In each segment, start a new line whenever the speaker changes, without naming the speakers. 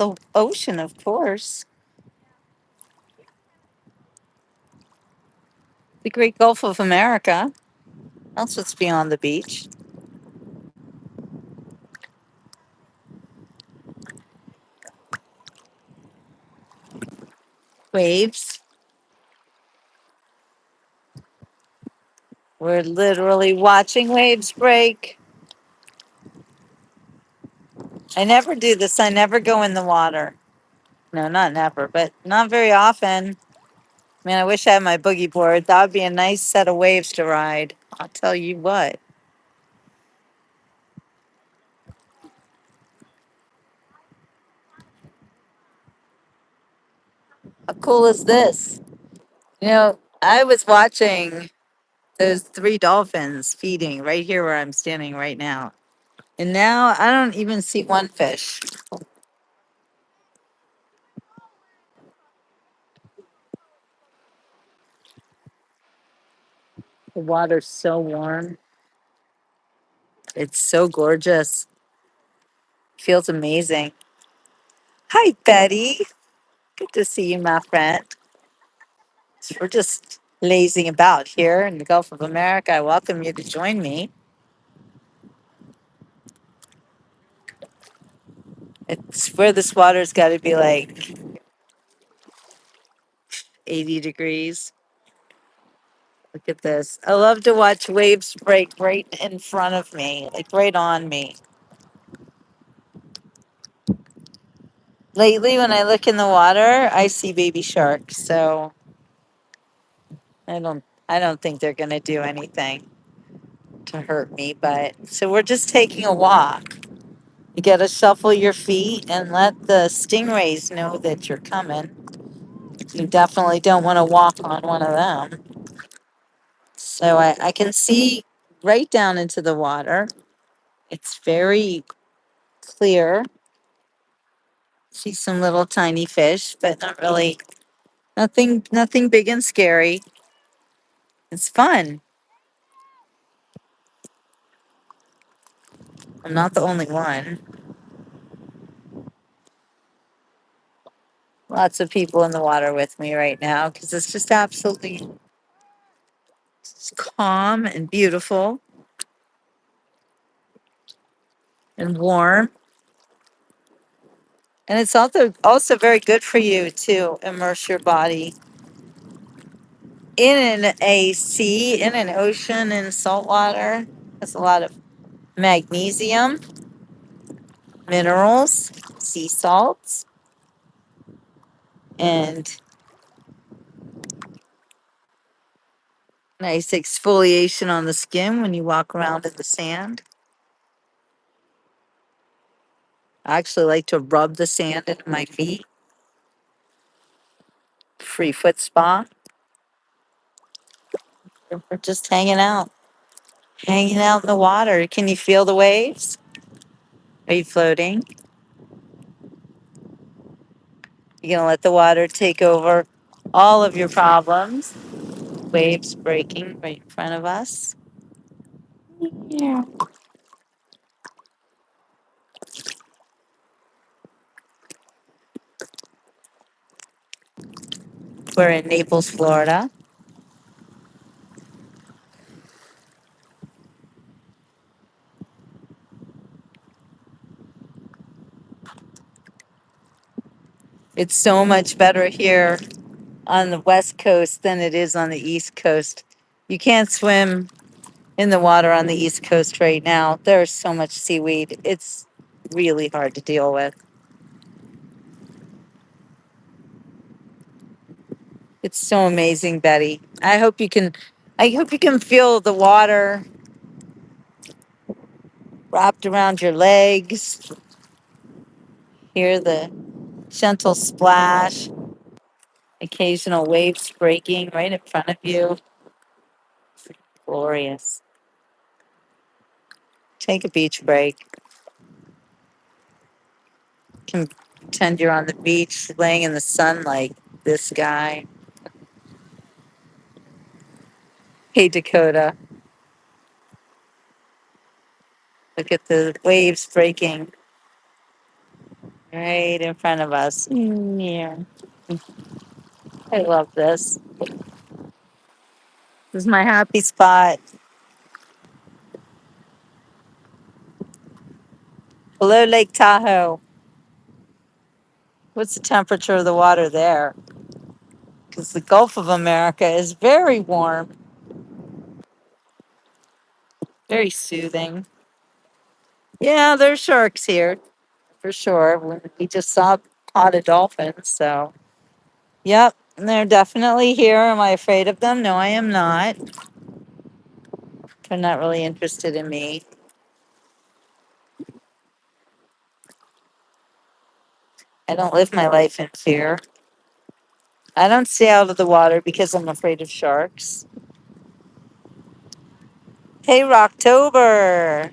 the ocean, of course. The Great Gulf of America. That's what's beyond the beach. Waves. We're literally watching waves break. I never do this. I never go in the water. No, not never, but not very often. Man, I wish I had my boogie board. That would be a nice set of waves to ride. I'll tell you what. How cool is this? I was watching those three dolphins feeding right here where I'm standing right now. And now I don't even see one fish. The water's so warm. It's so gorgeous. Feels amazing. Hi, Betty. Good to see you, my friend. We're just lazing about here in the Gulf of America. I welcome you to join me. It's where this water's got to be like 80 degrees. Look at this. I love to watch waves break right in front of me, like right on me. Lately, when I look in the water, I see baby sharks. So I don't think they're going to do anything to hurt me. But so we're just taking a walk. You got to shuffle your feet and let the stingrays know that you're coming. You definitely don't want to walk on one of them. So I can see right down into the water. It's very clear. See some little tiny fish, but not really nothing big and scary. It's fun. I'm not the only one. Lots of people in the water with me right now because it's just absolutely calm and beautiful and warm. And it's also very good for you to immerse your body in a sea, in an ocean, in salt water. There's a lot of magnesium, minerals, sea salts, and nice exfoliation on the skin when you walk around in the sand. I actually like to rub the sand into my feet. Free foot spa. We're just hanging out in the water. Can you feel the waves? Are you floating? You're gonna let the water take over all of your problems. Waves breaking right in front of us. Yeah. We're in Naples, Florida. It's so much better here on the West Coast than it is on the East Coast. You can't swim in the water on the East Coast right now. There's so much seaweed. It's really hard to deal with. It's so amazing, Betty. I hope you can feel the water wrapped around your legs, hear the gentle splash, occasional waves breaking right in front of you. Glorious. Take a beach break. Can pretend you're on the beach laying in the sun like this guy. Hey, Dakota, look at the waves breaking right in front of us. Yeah. I love this. This is my happy spot. Below Lake Tahoe. What's the temperature of the water there? Because the Gulf of America is very warm, very soothing. Yeah, there's sharks here for sure. We just saw potted dolphins, so yep, they're definitely here. Am I afraid of them? No, I am not. They're not really interested in me. I don't live my life in fear. I don't stay out of the water because I'm afraid of sharks. Hey, Rocktober.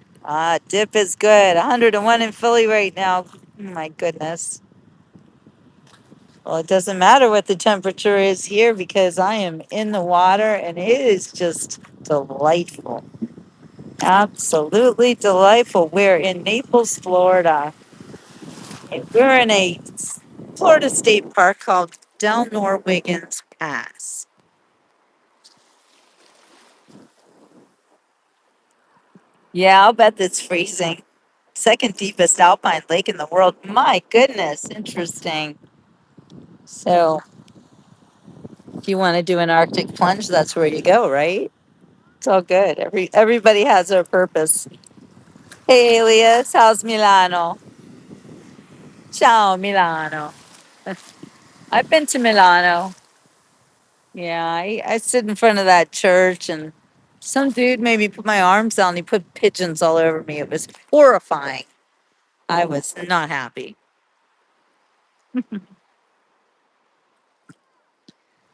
Dip is good. 101 in Philly right now. Oh, my goodness. Well, it doesn't matter what the temperature is here because I am in the water and it is just delightful. Absolutely delightful. We're in Naples, Florida. And we're in a Florida state park called Del Norwiggins Pass. Yeah, I'll bet that's freezing. Second deepest alpine lake in the world. My goodness, interesting. So, if you want to do an Arctic plunge, that's where you go, right? It's all good. Everybody has their purpose. Hey, Elias, how's Milano? Ciao, Milano. I've been to Milano. Yeah, I stood in front of that church and some dude made me put my arms down. He put pigeons all over me. It was horrifying. I was not happy.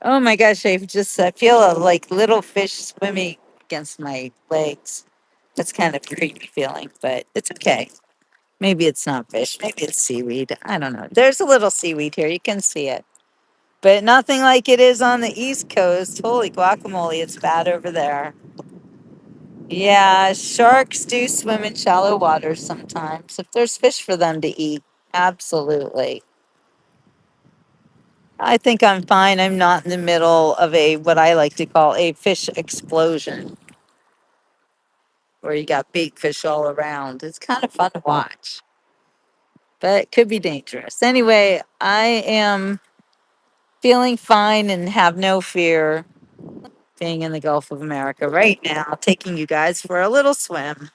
Oh my gosh, I feel a like little fish swimming against my legs. That's kind of creepy feeling, but it's okay. Maybe it's not fish. Maybe it's seaweed. I don't know. There's a little seaweed here. You can see it. But nothing like it is on the East Coast. Holy guacamole, it's bad over there. Yeah, sharks do swim in shallow waters sometimes if there's fish for them to eat. Absolutely. I think I'm fine. I'm not in the middle of a what I like to call a fish explosion where you got big fish all around. It's kind of fun to watch, but it could be dangerous. Anyway, I am feeling fine and have no fear being in the Gulf of America right now, taking you guys for a little swim.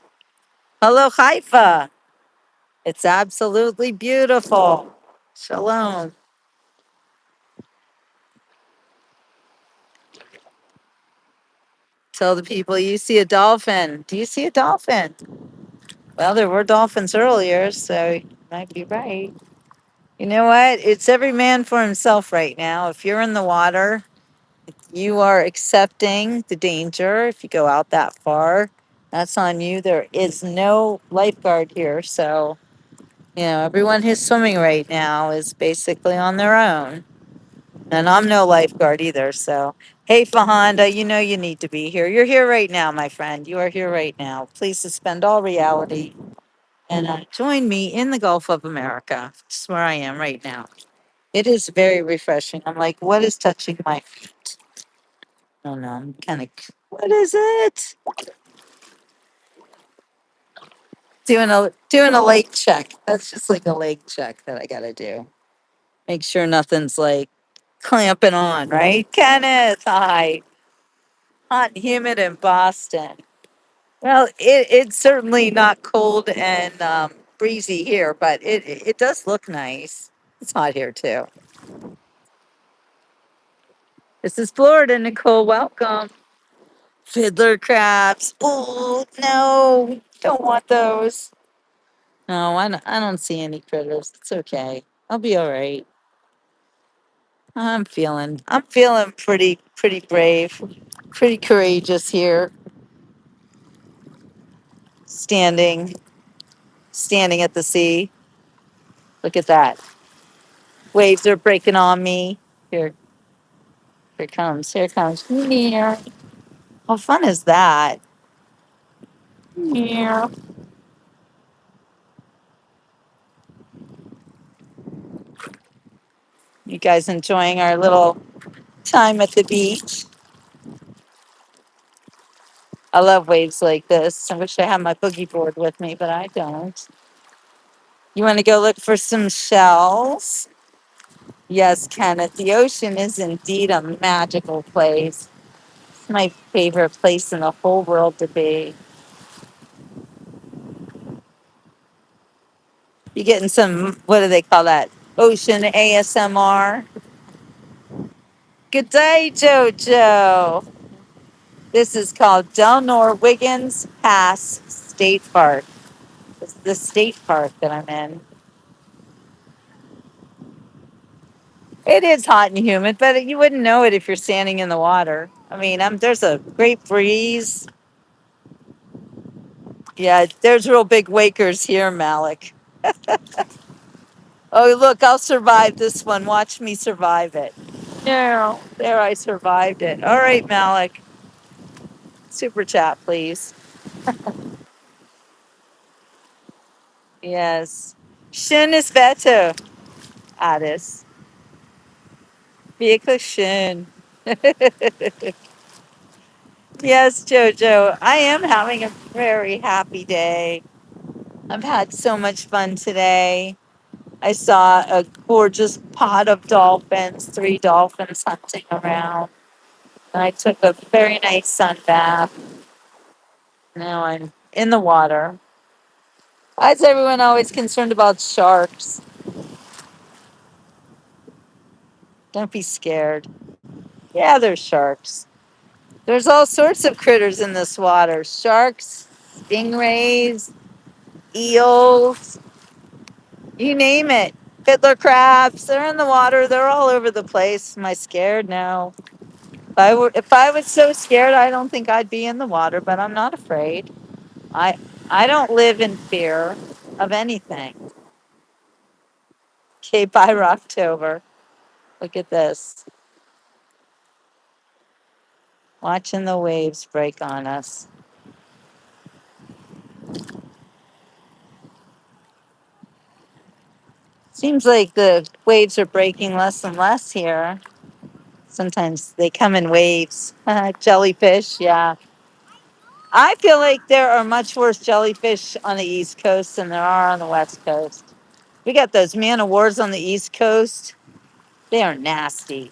Hello, Haifa. It's absolutely beautiful. Shalom. Tell the people you see a dolphin. Do you see a dolphin? Well, there were dolphins earlier, so you might be right. You know what? It's every man for himself right now. If you're in the water, you are accepting the danger. If you go out that far, that's on you. There is no lifeguard here, so everyone who's swimming right now is basically on their own. And I'm no lifeguard either. So, hey, Fahanda, you know you need to be here. You're here right now, my friend. You are here right now. Please suspend all reality and join me in the Gulf of America. That's where I am right now. It is very refreshing. I'm like, what is touching my feet? Oh no, I'm kind of. What is it? Doing a lake check. That's just like a lake check that I gotta do. Make sure nothing's like clamping on, right? Kenneth, hi. Hot and humid in Boston. Well, it's certainly not cold and breezy here, but it does look nice. It's hot here too. This is Florida, Nicole. Welcome. Fiddler crabs. Oh no, don't want those. No, I don't see any critters. It's okay. I'll be all right. I'm feeling pretty brave, pretty courageous here, standing standing at the sea. Look at that. Waves are breaking on me. Here, here comes. Here comes. Meow. How fun is that? Meow. You guys enjoying our little time at the beach? I love waves like this. I wish I had my boogie board with me, but I don't. You want to go look for some shells? Yes, Kenneth. The ocean is indeed a magical place. It's my favorite place in the whole world to be. You getting some, what do they call that? Ocean ASMR. Good day, JoJo. This is called Delnor Wiggins Pass State Park. It's the state park that I'm in. It is hot and humid, but you wouldn't know it if you're standing in the water. I mean, there's a great breeze. Yeah, there's real big wakers here, Malik. Oh, look, I'll survive this one. Watch me survive it. No, there I survived it. All right, Malik. Super chat, please. Yes. Schönes Wetter, Addis. Wirklich schön. Yes, Jojo. I am having a very happy day. I've had so much fun today. I saw a gorgeous pod of dolphins, three dolphins hunting around. And I took a very nice sun bath. Now I'm in the water. Why is everyone always concerned about sharks? Don't be scared. Yeah, there's sharks. There's all sorts of critters in this water: sharks, stingrays, eels, you name it. Fiddler crabs, they're in the water. They're all over the place. Am I scared? No. If I was so scared, I don't think I'd be in the water, but I'm not afraid. I I don't live in fear of anything. Okay, bye, Rocktober. Look at this. Watching the waves break on us. Seems like the waves are breaking less and less here. Sometimes they come in waves. Jellyfish, yeah. I feel like there are much worse jellyfish on the East Coast than there are on the West Coast. We got those man of wars on the East Coast. They are nasty.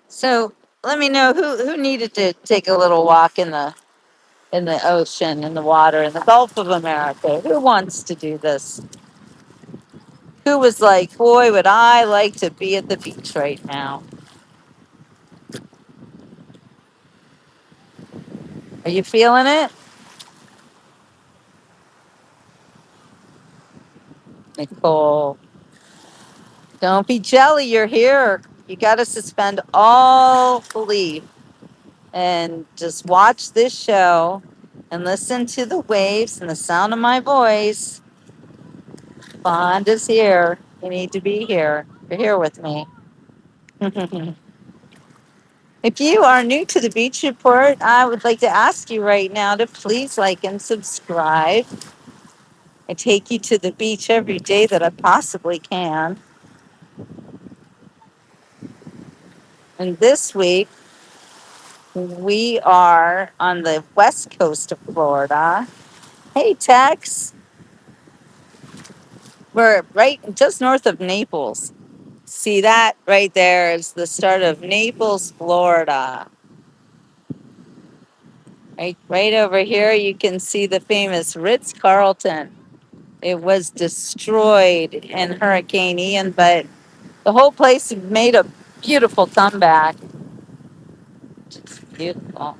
So let me know who needed to take a little walk in the ocean, in the water, in the Gulf of America. Who wants to do this? Who was like, boy, would I like to be at the beach right now? Are you feeling it? Nicole, don't be jelly. You're here. You got to suspend all belief and just watch this show and listen to the waves and the sound of my voice. Bond is here. You need to be here. You're here with me. If you are new to the Beach Report, I would like to ask you right now to please like and subscribe. I take you to the beach every day that I possibly can. And this week, we are on the west coast of Florida. Hey, Tex. We're right just north of Naples. See that right there is the start of Naples, Florida. Right over here, you can see the famous Ritz Carlton. It was destroyed in Hurricane Ian, but the whole place made a beautiful comeback. Just beautiful.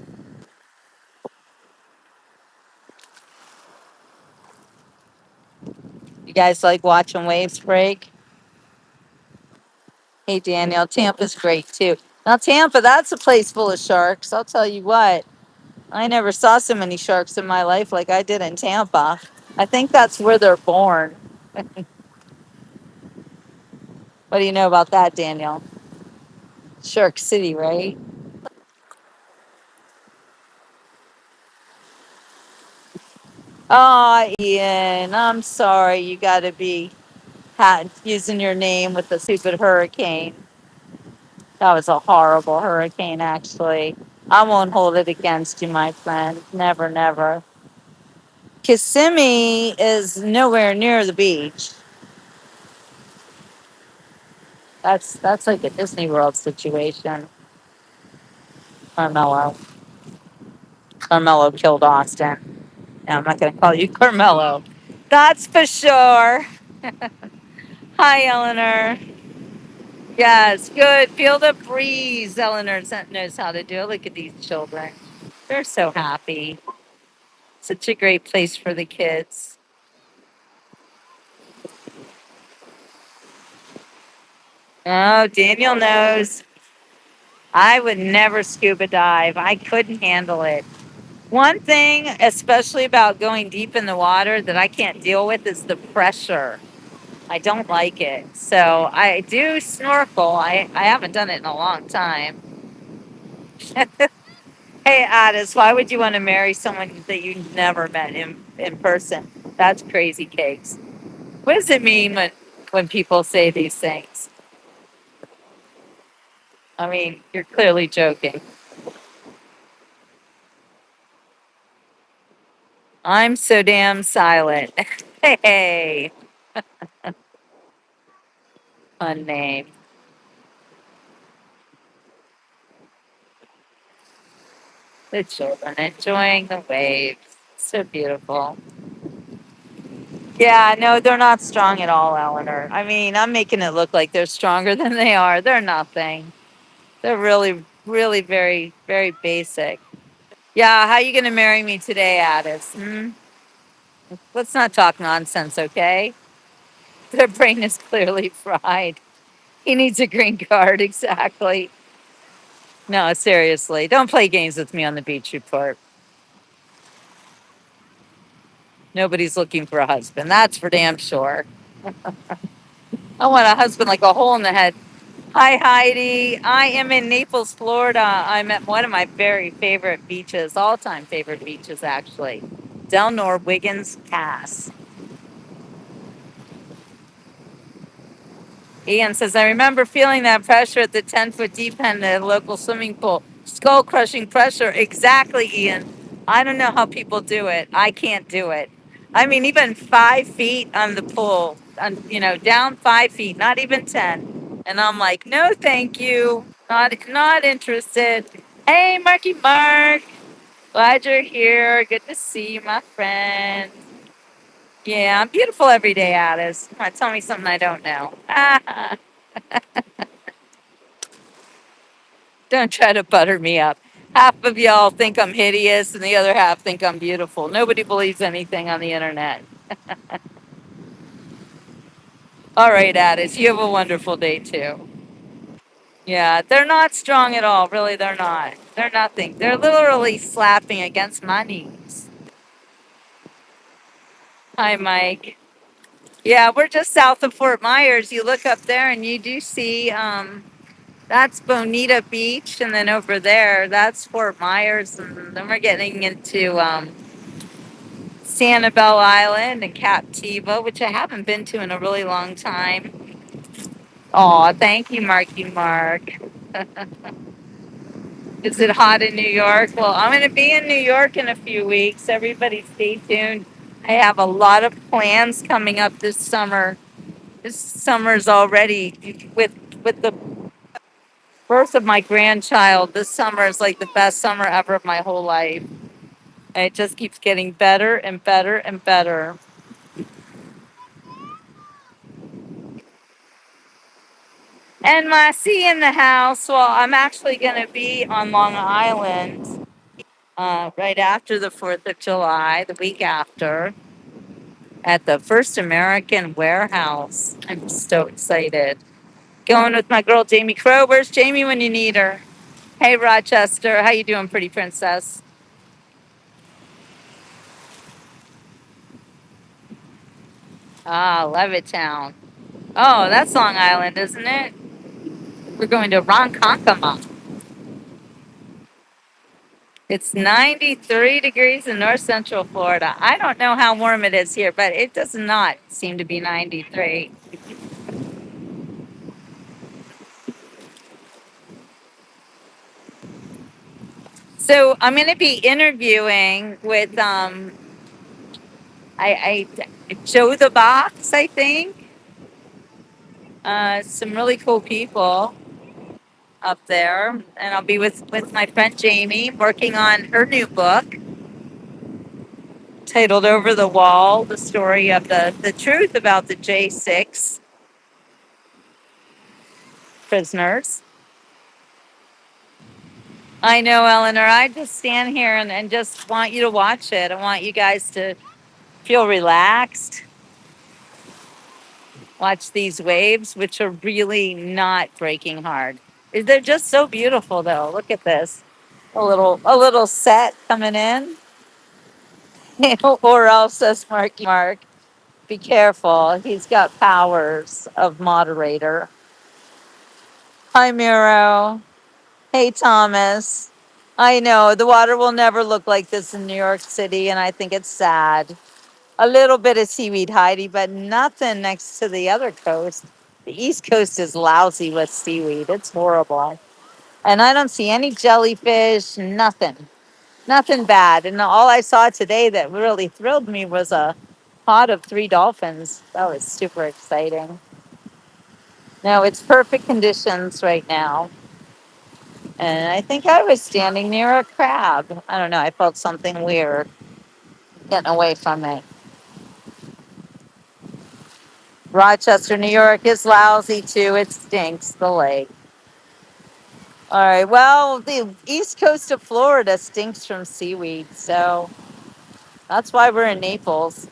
You guys like watching waves break? Hey, Danielle, Tampa's great too. Now, Tampa, that's a place full of sharks. I'll tell you what, I never saw so many sharks in my life like I did in Tampa. I think that's where they're born. What do you know about that, Danielle? Shark City, right? Oh, Ian, I'm sorry. You got to be using your name with the stupid hurricane. That was a horrible hurricane, actually. I won't hold it against you, my friend. Never, never. Kissimmee is nowhere near the beach. That's like a Disney World situation. Carmelo. Carmelo killed Austin. No, I'm not going to call you Carmelo. That's for sure. Hi, Eleanor. Yes, good. Feel the breeze. Eleanor knows how to do it. Look at these children. They're so happy. Such a great place for the kids. Oh, Daniel knows. I would never scuba dive. I couldn't handle it. One thing, especially about going deep in the water, that I can't deal with is the pressure. I don't like it. So I do snorkel. I haven't done it in a long time. Hey, Addis, why would you want to marry someone that you never met in person? That's crazy cakes. What does it mean when people say these things? I mean, you're clearly joking. I'm so damn silent. Hey, fun name. The children enjoying the waves. So beautiful. Yeah, no, they're not strong at all, Eleanor. I mean, I'm making it look like they're stronger than they are. They're nothing. They're really, really very, very basic. Yeah, how you going to marry me today, Addis? Hmm? Let's not talk nonsense, okay? Their brain is clearly fried. He needs a green card, exactly. No, seriously, don't play games with me on the beach report. Nobody's looking for a husband. That's for damn sure. I want a husband like a hole in the head. Hi, Heidi. I am in Naples, Florida. I'm at one of my very favorite beaches, all time favorite beaches, actually. Del Nor Wiggins Pass. Ian says, I remember feeling that pressure at the 10-foot deep end at a local swimming pool. Skull crushing pressure. Exactly, Ian. I don't know how people do it. I can't do it. I mean, even 5 feet on the pool, down 5 feet, not even 10. And I'm like, no, thank you. Not interested. Hey, Marky Mark. Glad you're here. Good to see you, my friend. Yeah, I'm beautiful every day, Alice. Come on, tell me something I don't know. Don't try to butter me up. Half of y'all think I'm hideous, and the other half think I'm beautiful. Nobody believes anything on the internet. All right, Addis, you have a wonderful day too. Yeah, they're not strong at all. Really, they're not. They're nothing. They're literally slapping against my knees. Hi, Mike. Yeah, we're just south of Fort Myers. You look up there and you do see that's Bonita Beach, and then over there, that's Fort Myers, and then we're getting into Sanibel Island and Captiva, which I haven't been to in a really long time. Oh, thank you, Marky Mark. Is it hot in New York? Well, I'm going to be in New York in a few weeks. Everybody stay tuned. I have a lot of plans coming up this summer. This summer's already with the birth of my grandchild. This summer is like the best summer ever of my whole life. And it just keeps getting better and better and better. And my see in the house, well, I'm actually going to be on Long Island right after the 4th of July, the week after, at the First American Warehouse. I'm so excited. Going with my girl, Jamie Crow. Where's Jamie when you need her? Hey, Rochester. How you doing, pretty princess? Ah, Levittown. Oh, that's Long Island, isn't it? We're going to Ronkonkoma. It's 93 degrees in north central Florida. I don't know how warm it is here, but it does not seem to be 93. So I'm going to be interviewing with Joe the Box, I think. Some really cool people up there, and I'll be with my friend Jamie working on her new book titled "Over the Wall: The Story of the Truth About the J6 Prisoners." I know, Eleanor. I just stand here and just want you to watch it. I want you guys to feel relaxed, watch these waves, which are really not breaking hard. They're just so beautiful, though. Look at this. A little set coming in. Or else says Marky Mark, be careful. He's got powers of moderator. Hi, Miro. Hey, Thomas. I know the water will never look like this in New York City, and I think it's sad. A little bit of seaweed, Heidi, but nothing next to the other coast. The East Coast is lousy with seaweed. It's horrible. And I don't see any jellyfish, nothing. Nothing bad. And all I saw today that really thrilled me was a pod of three dolphins. That was super exciting. No, it's perfect conditions right now. And I think I was standing near a crab. I don't know. I felt something weird getting away from it. Rochester, New York is lousy too. It stinks, the lake. All right. Well, the east coast of Florida stinks from seaweed. So that's why we're in Naples.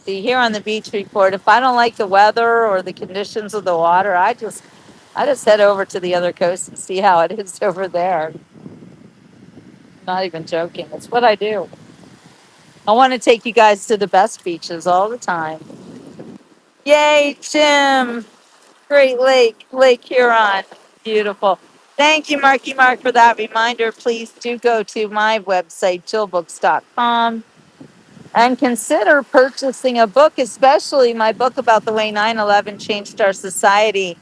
See, here on the beach report, if I don't like the weather or the conditions of the water, I just head over to the other coast and see how it is over there. Not even joking. It's what I do. I want to take you guys to the best beaches all the time. Yay, Jim! Great Lake, Lake Huron. Beautiful. Thank you, Marky Mark, for that reminder. Please do go to my website, jillbooks.com, and consider purchasing a book, especially my book about the way 9/11 changed our society,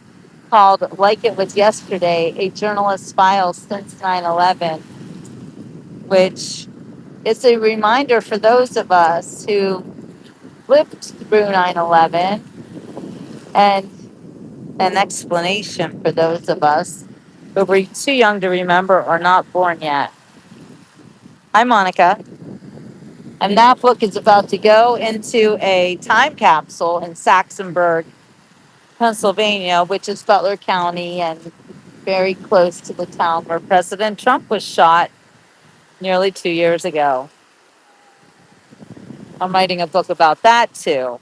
called Like It Was Yesterday, A Journalist's Files Since 9/11, which is a reminder for those of us who lived through 9/11 and an explanation for those of us who were too young to remember or not born yet. Hi, Monica. And that book is about to go into a time capsule in Saxonburg, Pennsylvania, which is Butler County and very close to the town where President Trump was shot nearly 2 years ago. I'm writing a book about that too.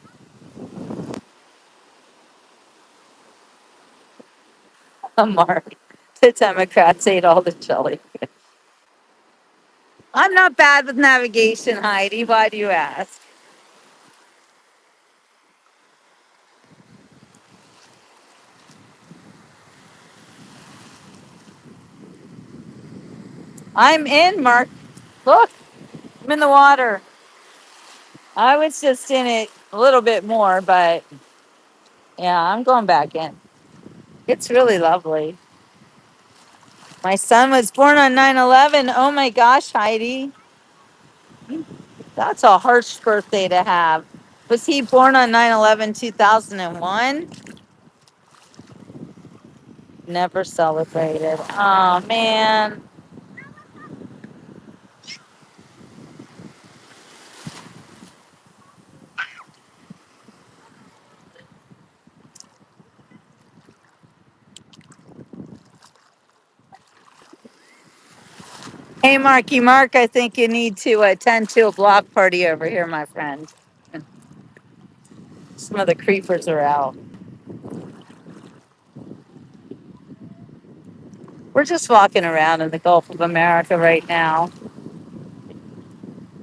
Mark, the Democrats ate all the jelly. I'm not bad with navigation, Heidi. Why do you ask? I'm in, Mark. Look, I'm in the water. I was just in it a little bit more, but yeah, I'm going back in. It's really lovely. My son was born on 9/11. Oh my gosh, Heidi. That's a harsh birthday to have. Was he born on 9/11 2001? Never celebrated. Oh man. Hey, Marky Mark, I think you need to attend to a block party over here, my friend. Some of the creepers are out. We're just walking around in the Gulf of America right now.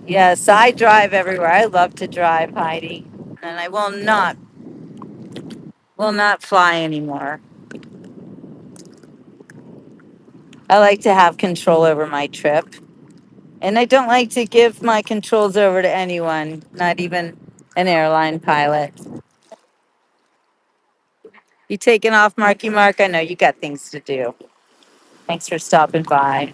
Yes, I drive everywhere. I love to drive, Heidi, and I will not fly anymore. I like to have control over my trip. And I don't like to give my controls over to anyone, not even an airline pilot. You taking off, Marky Mark? I know you got things to do. Thanks for stopping by.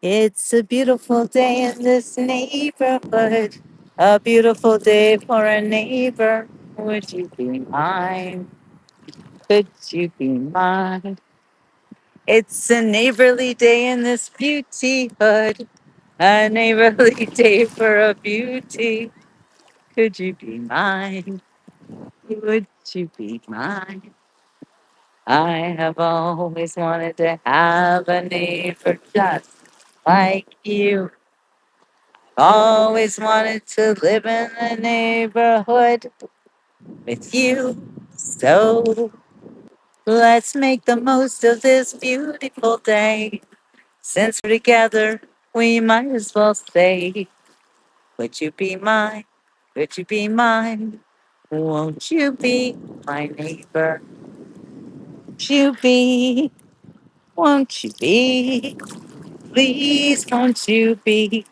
It's a beautiful day in this neighborhood. A beautiful day for a neighbor. Would you be mine? Could you be mine? It's a neighborly day in this beauty hood. A neighborly day for a beauty. Could you be mine? Would you be mine? I have always wanted to have a neighbor just like you. Always wanted to live in a neighborhood with you. So let's make the most of this beautiful day. Since we're together, we might as well say, would you be mine? Would you be mine? Won't you be my neighbor? Won't you be? Won't you be? Please, won't you be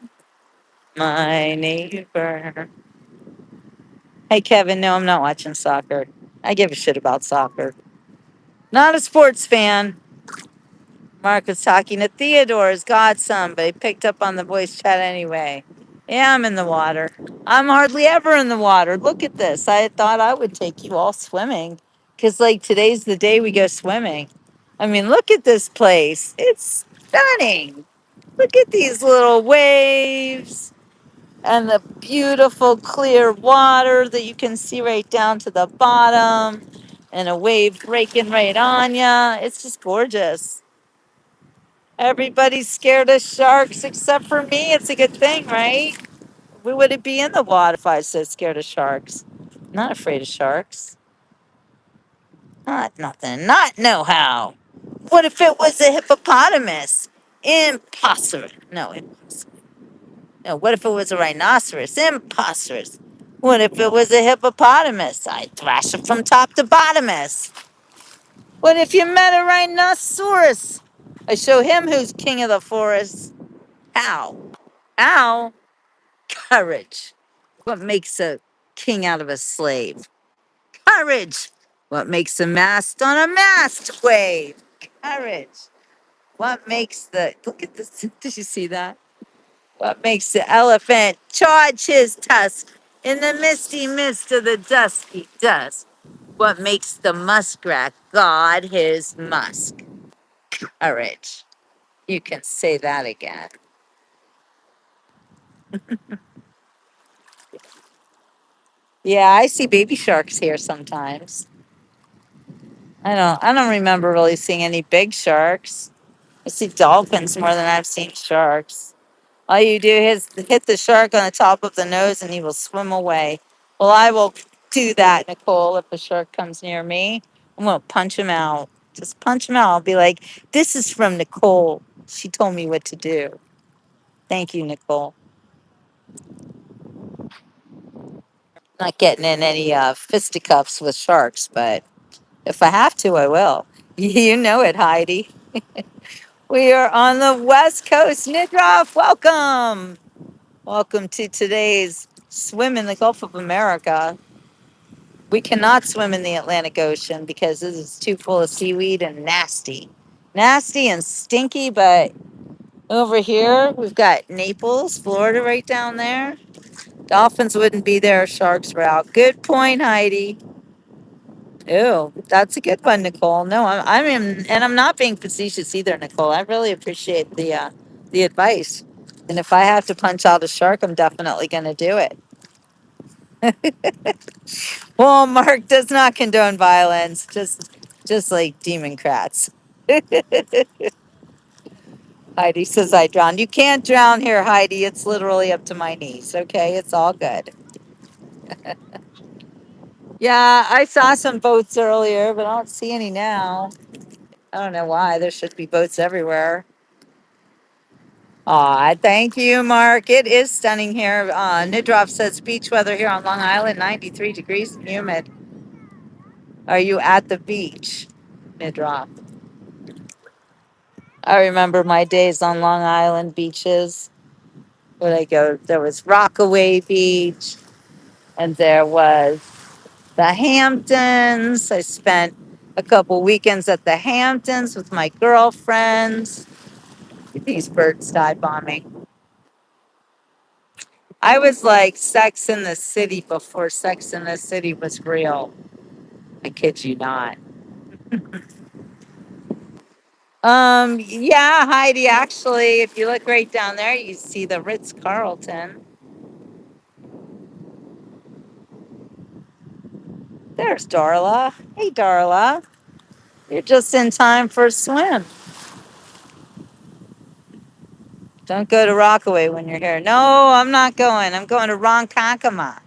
my neighbor? Hey, Kevin, no, I'm not watching soccer. I give a shit about soccer. Not a sports fan. Mark was talking to Theodore's godson, but he picked up on the voice chat anyway. Yeah, I'm in the water. I'm hardly ever in the water. Look at this. I thought I would take you all swimming because, like, today's the day we go swimming. I mean, look at this place. It's stunning. Look at these little waves and the beautiful clear water that you can see right down to the bottom and a wave breaking right on ya. It's just gorgeous. Everybody's scared of sharks except for me. It's a good thing, right? We wouldn't be in the water if I was so scared of sharks. Not afraid of sharks. Not nothing. Not know how. What if it was a hippopotamus? Impossible. No, impossible. No, what if it was a rhinoceros? Impossible. What if it was a hippopotamus? I'd thrash it from top to bottomest. What if you met a rhinoceros? I show him who's king of the forest. How? How? Courage. What makes a king out of a slave? Courage. What makes a mast on a mast wave? Courage. What makes the look at this? Did you see that? What makes the elephant charge his tusk in the misty mist of the dusky dusk? What makes the muskrat guard his musk? Courage. You can say that again. Yeah, I see baby sharks here sometimes. I don't remember really seeing any big sharks. I see dolphins more than I've seen sharks. All you do is hit the shark on the top of the nose and he will swim away. Well, I will do that, Nicole, if a shark comes near me. I'm going to punch him out. Just punch him out. I'll be like, this is from Nicole. She told me what to do. Thank you, Nicole. Not getting in any fisticuffs with sharks, but if I have to, I will. You know it, Heidi. We are on the West Coast. Nidroff, welcome. Welcome to today's swim in the Gulf of America. We cannot swim in the Atlantic Ocean because this is too full of seaweed and nasty. Nasty and stinky, but over here we've got Naples, Florida right down there. Dolphins wouldn't be there, sharks were out. Good point, Heidi. Ew, that's a good one, Nicole. No, I'm in, and I'm not being facetious either, Nicole. I really appreciate the advice. And if I have to punch out a shark, I'm definitely going to do it. Well, Mark does not condone violence, just like democrats. Heidi says I drowned. You can't drown here, Heidi. It's literally up to my knees. Okay, it's all good. Yeah, I saw some boats earlier, but I don't see any now. I don't know why. There should be boats everywhere. Aw, thank you, Mark. It is stunning here. Nidrov says beach weather here on Long Island, 93 degrees and humid. Are you at the beach, Nidrov? I remember my days on Long Island beaches. Where I go, there was Rockaway Beach, and there was the Hamptons. I spent a couple weekends at the Hamptons with my girlfriends. These birds dive bombing. I was like Sex in the City before Sex in the City was real. I kid you not. Yeah, Heidi, actually, if you look right down there, you see the Ritz Carlton. There's Darla. Hey, Darla. You're just in time for a swim. Don't go to Rockaway when you're here. No, I'm not going. I'm going to Ronkonkoma.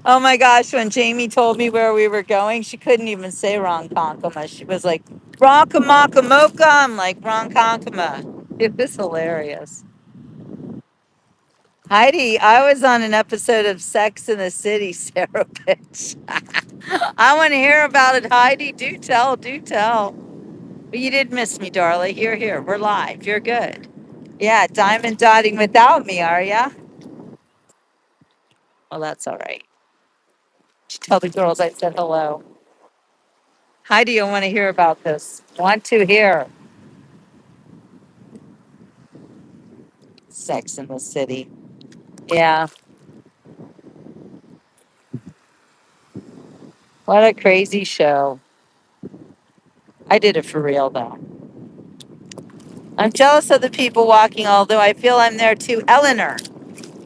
Oh my gosh, when Jamie told me where we were going, she couldn't even say Ronkonkoma. She was like, Ronkamakamoka. I'm like, Ronkonkoma. It was hilarious. Heidi, I was on an episode of Sex in the City, Sarah bitch. I want to hear about it, Heidi. Do tell, do tell. But you did miss me, darling. You're here. We're live. You're good. Yeah, diamond dotting without me, are ya? Well, that's all right. Tell the girls I said hello. Heidi, you want to hear about this? Want to hear Sex in the City? Yeah, what a crazy show. I did it for real, though. I'm jealous of the people walking, although I feel I'm there too. Eleanor,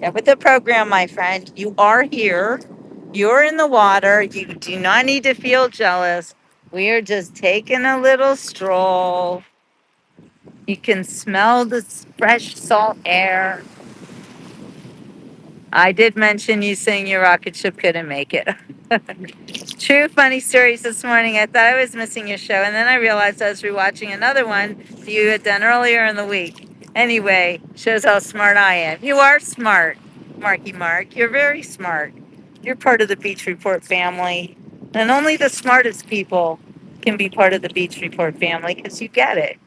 get with the program, my friend. You are here. You're in the water. You do not need to feel jealous. We are just taking a little stroll. You can smell the fresh salt air. I did mention you saying your rocket ship couldn't make it. True funny stories this morning. I thought I was missing your show, and then I realized I was rewatching another one that you had done earlier in the week. Anyway, shows how smart I am. You are smart, Marky Mark. You're very smart. You're part of the Beach Report family. And only the smartest people can be part of the Beach Report family because you get it.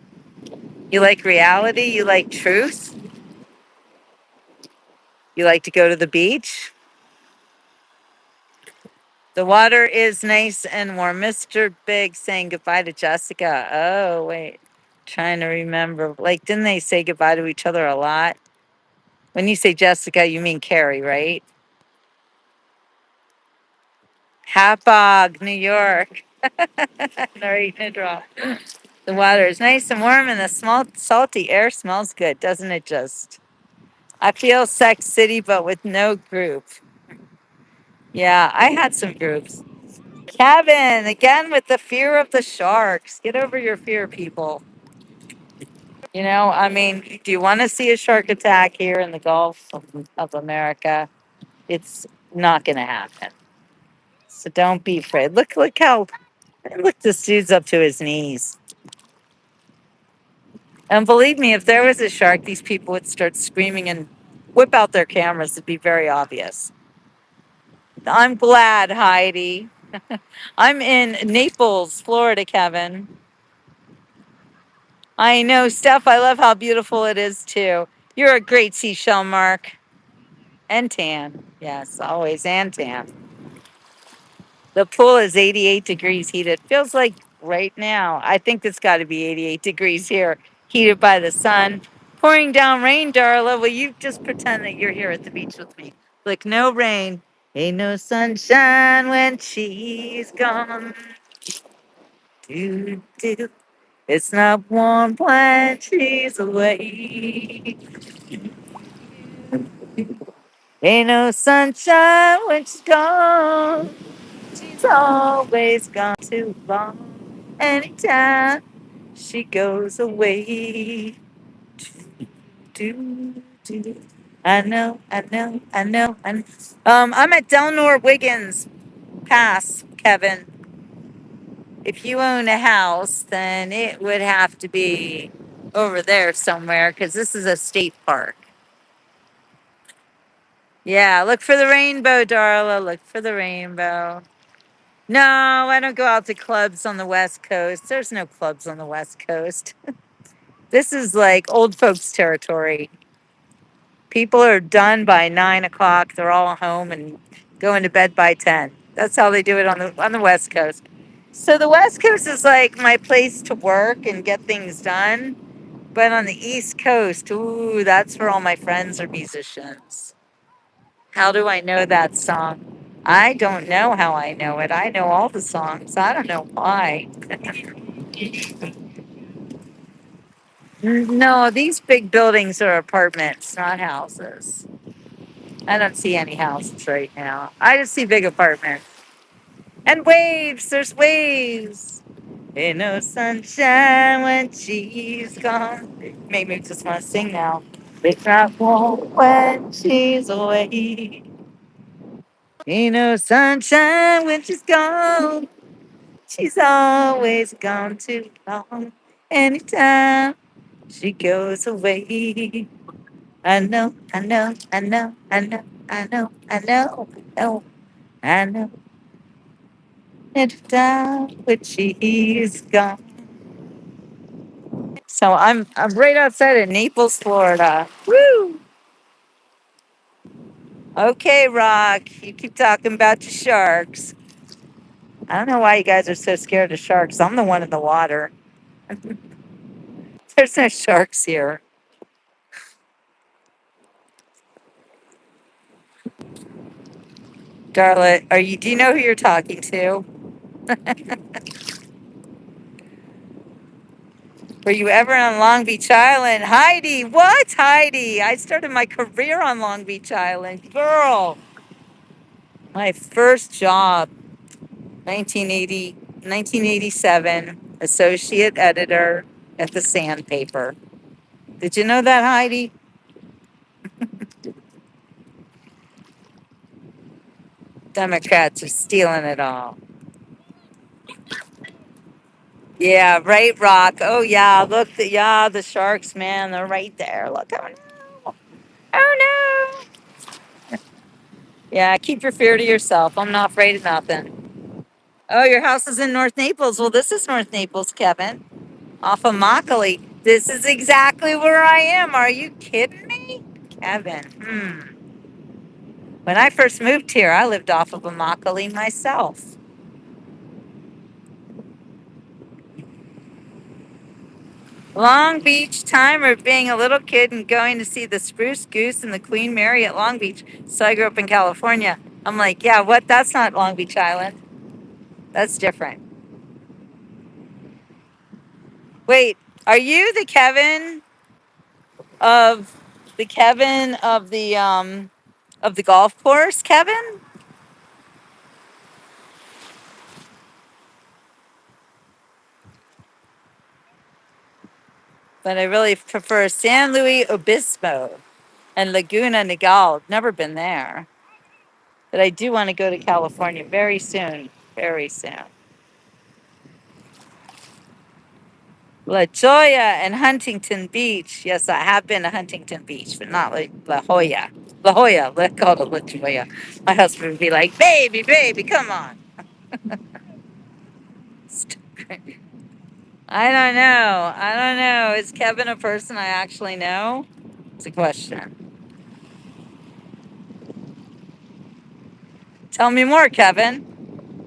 You like reality, you like truth, you like to go to the beach. The water is nice and warm. Mr. Big saying goodbye to Jessica. Oh, wait. Trying to remember. Like, didn't they say goodbye to each other a lot? When you say Jessica, you mean Carrie, right? Hapog, New York. Sorry to drop. The water is nice and warm, and the small, salty air smells good, doesn't it just? I feel Sex City, but with no group. Yeah, I had some groups. Kevin, again with the fear of the sharks. Get over your fear, people. You know, I mean, do you want to see a shark attack here in the Gulf of America? It's not going to happen. So don't be afraid. Look, this dude's up to his knees. And believe me, if there was a shark, these people would start screaming and whip out their cameras. It'd be very obvious. I'm glad, Heidi. I'm in Naples, Florida, Kevin. I know, Steph. I love how beautiful it is, too. You're a great seashell, Mark. And tan. Yes, always and tan. The pool is 88 degrees heated. Feels like right now. I think it's got to be 88 degrees here, heated by the sun. Pouring down rain, Darla. Will you just pretend that you're here at the beach with me? Like, no rain. Ain't no sunshine when she's gone. Do, do. It's not warm when she's away. Ain't no sunshine when she's gone. She's always gone too long. Anytime she goes away. Do, do. I know, I know, I know, I know. I'm at Delnor Wiggins Pass, Kevin. If you own a house, then it would have to be. over there somewhere because this is a state park. Yeah, look for the rainbow, Darla. Look for the rainbow. No, I don't go out to clubs on the West Coast. There's no clubs on the West Coast. This is like old folks' territory. People are done by 9 o'clock. They're all home and going to bed by 10. That's how they do it on the West Coast. So the West Coast is like my place to work and get things done. But on the East Coast, ooh, that's where all my friends are musicians. How do I know that song? I don't know how I know it. I know all the songs. I don't know why. No, these big buildings are apartments, not houses. I don't see any houses right now. I just see big apartments. And waves, there's waves. Ain't no sunshine when she's gone. Make me just want to sing now. It's not warm when she's away. Ain't no sunshine when she's gone. She's always gone too long. Anytime she goes away. I know, I know, I know, I know, I know, I know, I know. Anytime when she's gone. So I'm right outside of Naples, Florida. Woo! Okay, Rock. You keep talking about your sharks. I don't know why you guys are so scared of sharks. I'm the one in the water. There's no sharks here. Darla, do you know who you're talking to? Were you ever on Long Beach Island? Heidi, what? Heidi, I started my career on Long Beach Island. Girl, my first job, 1980, 1987, associate editor at the Sandpaper. Did you know that, Heidi? Democrats are stealing it all. Yeah, right, Rock. Oh, yeah, look, the sharks, man, they're right there. Look, oh no. Oh no. Yeah, keep your fear to yourself. I'm not afraid of nothing. Oh, your house is in North Naples. Well, this is North Naples, Kevin, off of Immokalee. This is exactly where I am. Are you kidding me? Kevin, When I first moved here, I lived off of Immokalee myself. Long Beach timer being a little kid and going to see the Spruce Goose and the Queen Mary at Long Beach. So I grew up in California. I'm like, yeah, what? That's not Long Beach Island. That's different. Wait, are you of the Kevin of the golf course, Kevin? But I really prefer San Luis Obispo and Laguna Niguel. Never been there, but I do want to go to California very soon. Very soon. La Jolla and Huntington Beach. Yes, I have been to Huntington Beach, but not like La Jolla. La Jolla, let's call it La Jolla. My husband would be like, baby, baby, come on. I don't know. I don't know. Is Kevin a person I actually know? It's a question. Tell me more, Kevin.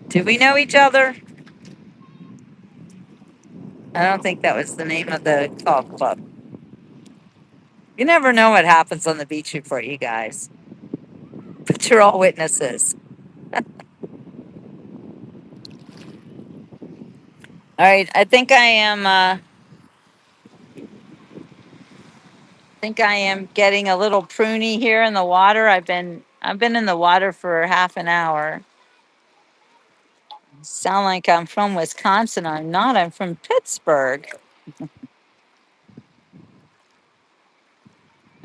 Do we know each other? I don't think that was the name of the golf club. You never know what happens on the beach before you guys, but you're all witnesses. All right, think I am getting a little pruny here in the water. I've been in the water for half an hour. Sound like I'm from Wisconsin. I'm not. I'm from Pittsburgh.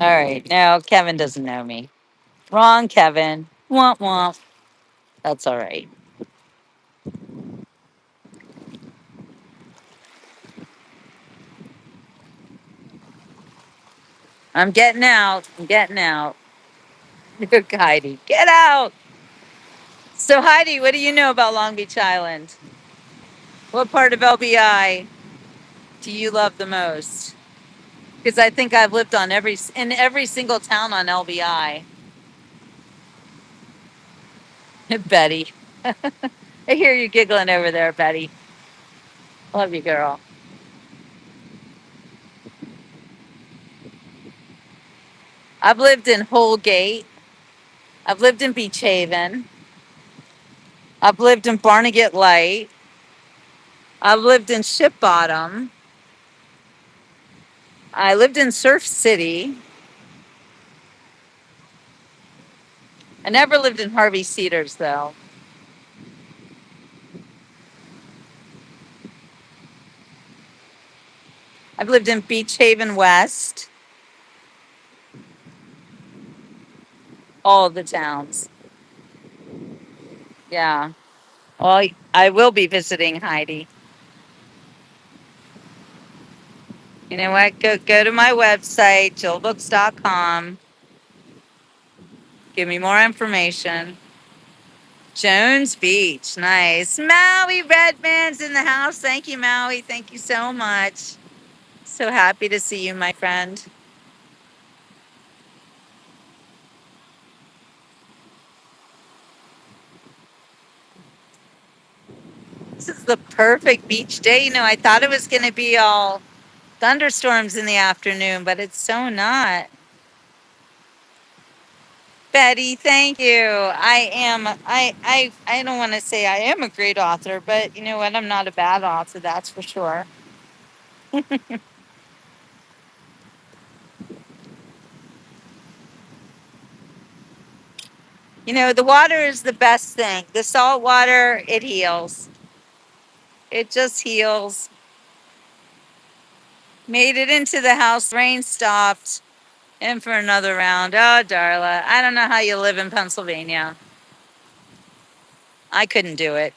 All right. No, Kevin doesn't know me. Wrong, Kevin. Womp womp. That's all right. I'm getting out. I'm getting out. Look, Heidi, get out. So, Heidi, what do you know about Long Beach Island? What part of LBI do you love the most? Because I think I've lived on in every single town on LBI. Betty, I hear you giggling over there, Betty. Love you, girl. I've lived in Holgate. I've lived in Beach Haven. I've lived in Barnegat Light. I've lived in Ship Bottom. I lived in Surf City. I never lived in Harvey Cedars, though. I've lived in Beach Haven West, all of the towns. Yeah. Well, I will be visiting Heidi. You know what? Go to my website, jillbooks.com. Give me more information. Jones Beach. Nice. Maui Redman's in the house. Thank you, Maui. Thank you so much. So happy to see you, my friend. This is the perfect beach day. You know, I thought it was going to be all thunderstorms in the afternoon, but it's so not. Betty, thank you. I don't want to say I am a great author, but you know what? I'm not a bad author, that's for sure. You know, the water is the best thing. The salt water, it heals. It just heals. Made it into the house. Rain stopped. In for another round. Oh, Darla, I don't know how you live in Pennsylvania. I couldn't do it.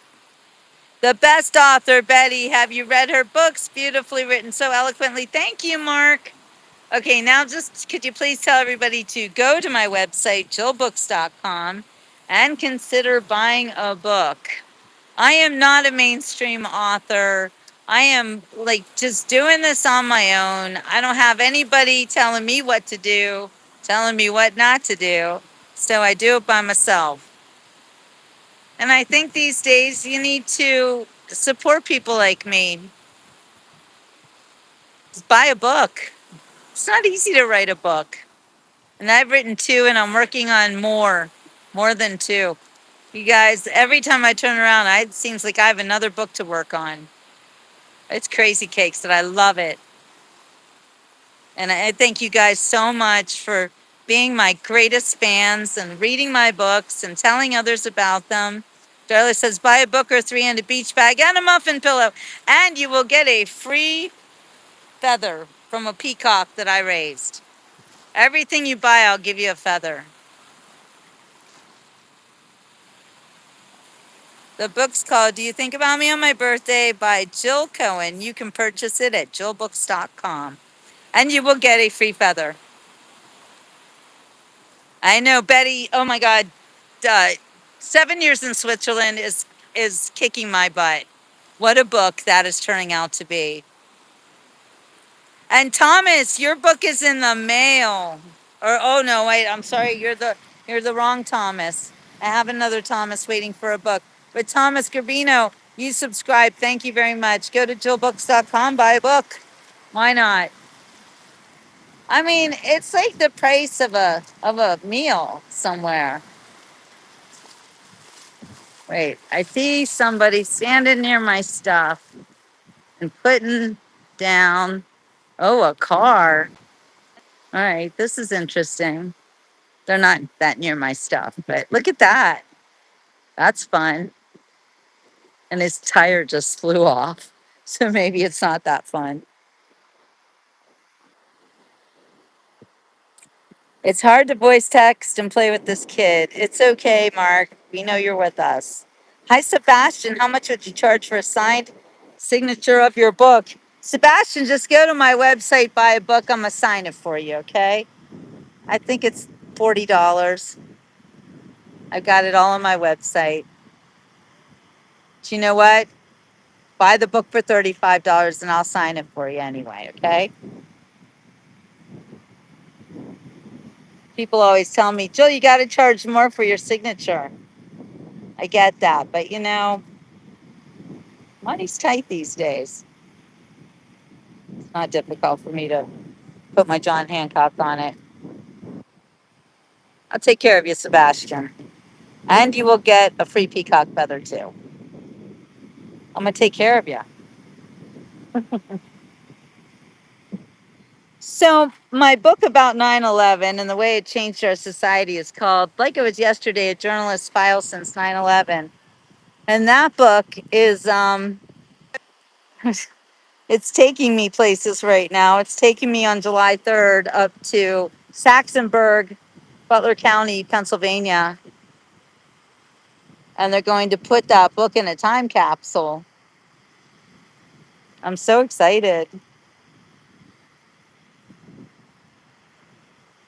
The best author, Betty. Have you read her books? Beautifully written, so eloquently. Thank you, Mark. Okay, now just could you please tell everybody to go to my website, jillbooks.com, and consider buying a book. I am not a mainstream author. I am like just doing this on my own. I don't have anybody telling me what to do, telling me what not to do. So I do it by myself. And I think these days you need to support people like me. Just buy a book. It's not easy to write a book. And I've written two and I'm working on more than two. You guys, every time I turn around, it seems like I have another book to work on. It's crazy cakes that I love it. And I thank you guys so much for being my greatest fans and reading my books and telling others about them. Darla says, buy a book or three and a beach bag and a muffin pillow, and you will get a free feather from a peacock that I raised. Everything you buy, I'll give you a feather. The book's called Do You Think About Me on My Birthday by Jill Cohen. You can purchase it at jillbooks.com, and you will get a free feather. I know, Betty. Oh my God, 7 years in Switzerland is kicking my butt. What a book that is turning out to be. And Thomas, your book is in the mail. Or oh no, wait, I'm sorry, you're the wrong Thomas. I have another Thomas waiting for a book. But Thomas Garbino, you subscribe. Thank you very much. Go to jillbooks.com, buy a book. Why not? I mean, it's like the price of a meal somewhere. Wait, I see somebody standing near my stuff and putting down, oh, a car. All right, this is interesting. They're not that near my stuff, but look at that. That's fun. And his tire just flew off. So maybe it's not that fun. It's hard to voice text and play with this kid. It's okay, Mark. We know you're with us. Hi, Sebastian. How much would you charge for a signed signature of your book? Sebastian, just go to my website, buy a book. I'm gonna sign it for you, okay? I think it's $40. I've got it all on my website. Do you know what? Buy the book for $35 and I'll sign it for you anyway, okay? People always tell me, Jill, you got to charge more for your signature. I get that, but money's tight these days. It's not difficult for me to put my John Hancock on it. I'll take care of you, Sebastian. And you will get a free peacock feather too. I'm going to take care of you. So, my book about 9/11 and the way it changed our society is called Like It Was Yesterday, A Journalist's File Since 9/11. And that book is it's taking me places right now. It's taking me on July 3rd up to Saxonburg, Butler County, Pennsylvania, and they're going to put that book in a time capsule. I'm so excited.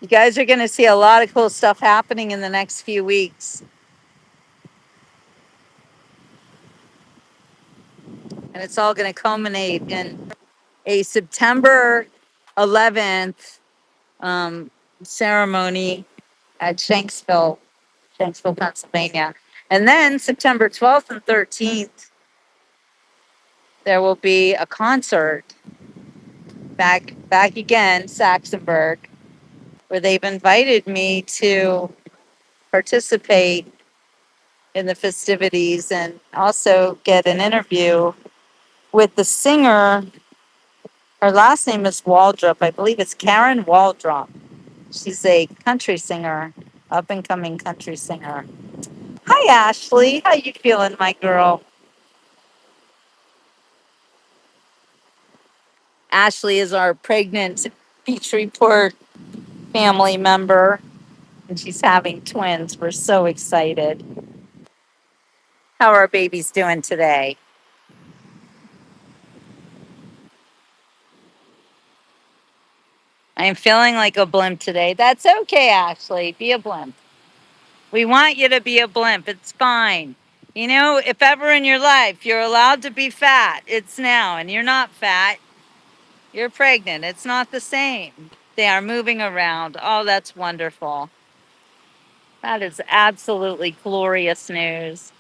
You guys are going to see a lot of cool stuff happening in the next few weeks. And it's all going to culminate in a September 11th um, ceremony at Shanksville, Pennsylvania. And then September 12th and 13th, there will be a concert back again, Saxonburg, where they've invited me to participate in the festivities and also get an interview with the singer. Her last name is Waldrop. I believe it's Karen Waldrop. She's a country singer, up and coming country singer. Hi, Ashley. How you feeling, my girl? Ashley is our pregnant Beach Report family member, and she's having twins. We're so excited. How are our babies doing today? I'm feeling like a blimp today. That's okay, Ashley. Be a blimp. We want you to be a blimp. It's fine. If ever in your life you're allowed to be fat, it's now. And you're not fat, you're pregnant. It's not the same. They are moving around. Oh, that's wonderful. That is absolutely glorious news.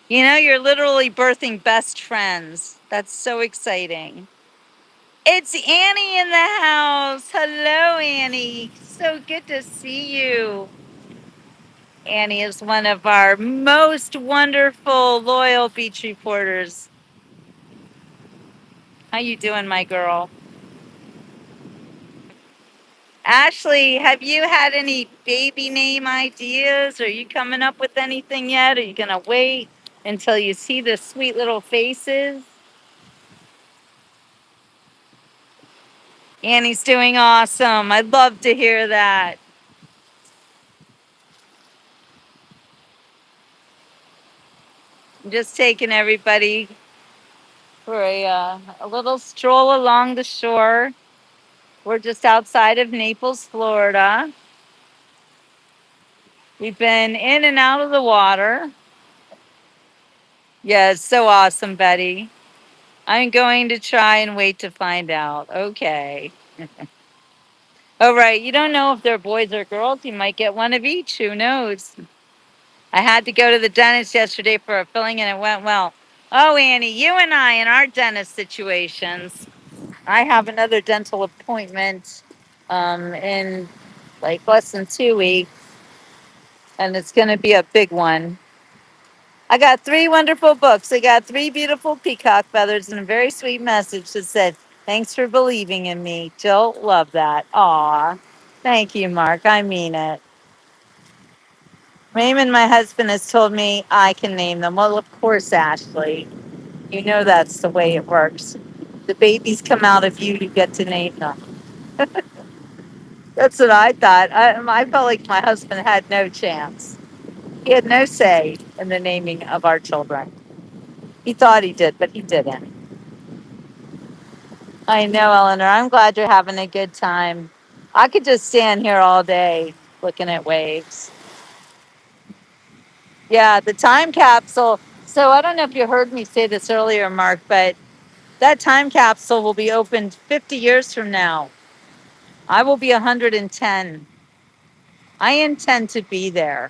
You're literally birthing best friends. That's so exciting. It's Annie in the house. Hello, Annie. So good to see you. Annie is one of our most wonderful, loyal beach reporters. How you doing, my girl? Ashley, have you had any baby name ideas? Are you coming up with anything yet? Are you going to wait until you see the sweet little faces? Annie's doing awesome. I'd love to hear that. I'm just taking everybody for a little stroll along the shore. We're just outside of Naples, Florida. We've been in and out of the water. Yeah, it's so awesome, Betty. I'm going to try and wait to find out. Okay. Oh, right. You don't know if they're boys or girls. You might get one of each. Who knows? I had to go to the dentist yesterday for a filling and it went well. Oh, Annie, you and I in our dentist situations. I have another dental appointment in like less than 2 weeks, and it's going to be a big one. I got three wonderful books. I got three beautiful peacock feathers and a very sweet message that said, "Thanks for believing in me." Jill, love that. Aw. Thank you, Mark. I mean it. Raymond, my husband, has told me I can name them. Well, of course, Ashley. You know that's the way it works. The babies come out of you, you get to name them. That's what I thought. I felt like my husband had no chance. He had no say in the naming of our children. He thought he did, but he didn't. I know, Eleanor. I'm glad you're having a good time. I could just stand here all day looking at waves. Yeah, the time capsule. So I don't know if you heard me say this earlier, Mark, but that time capsule will be opened 50 years from now. I will be 110. I intend to be there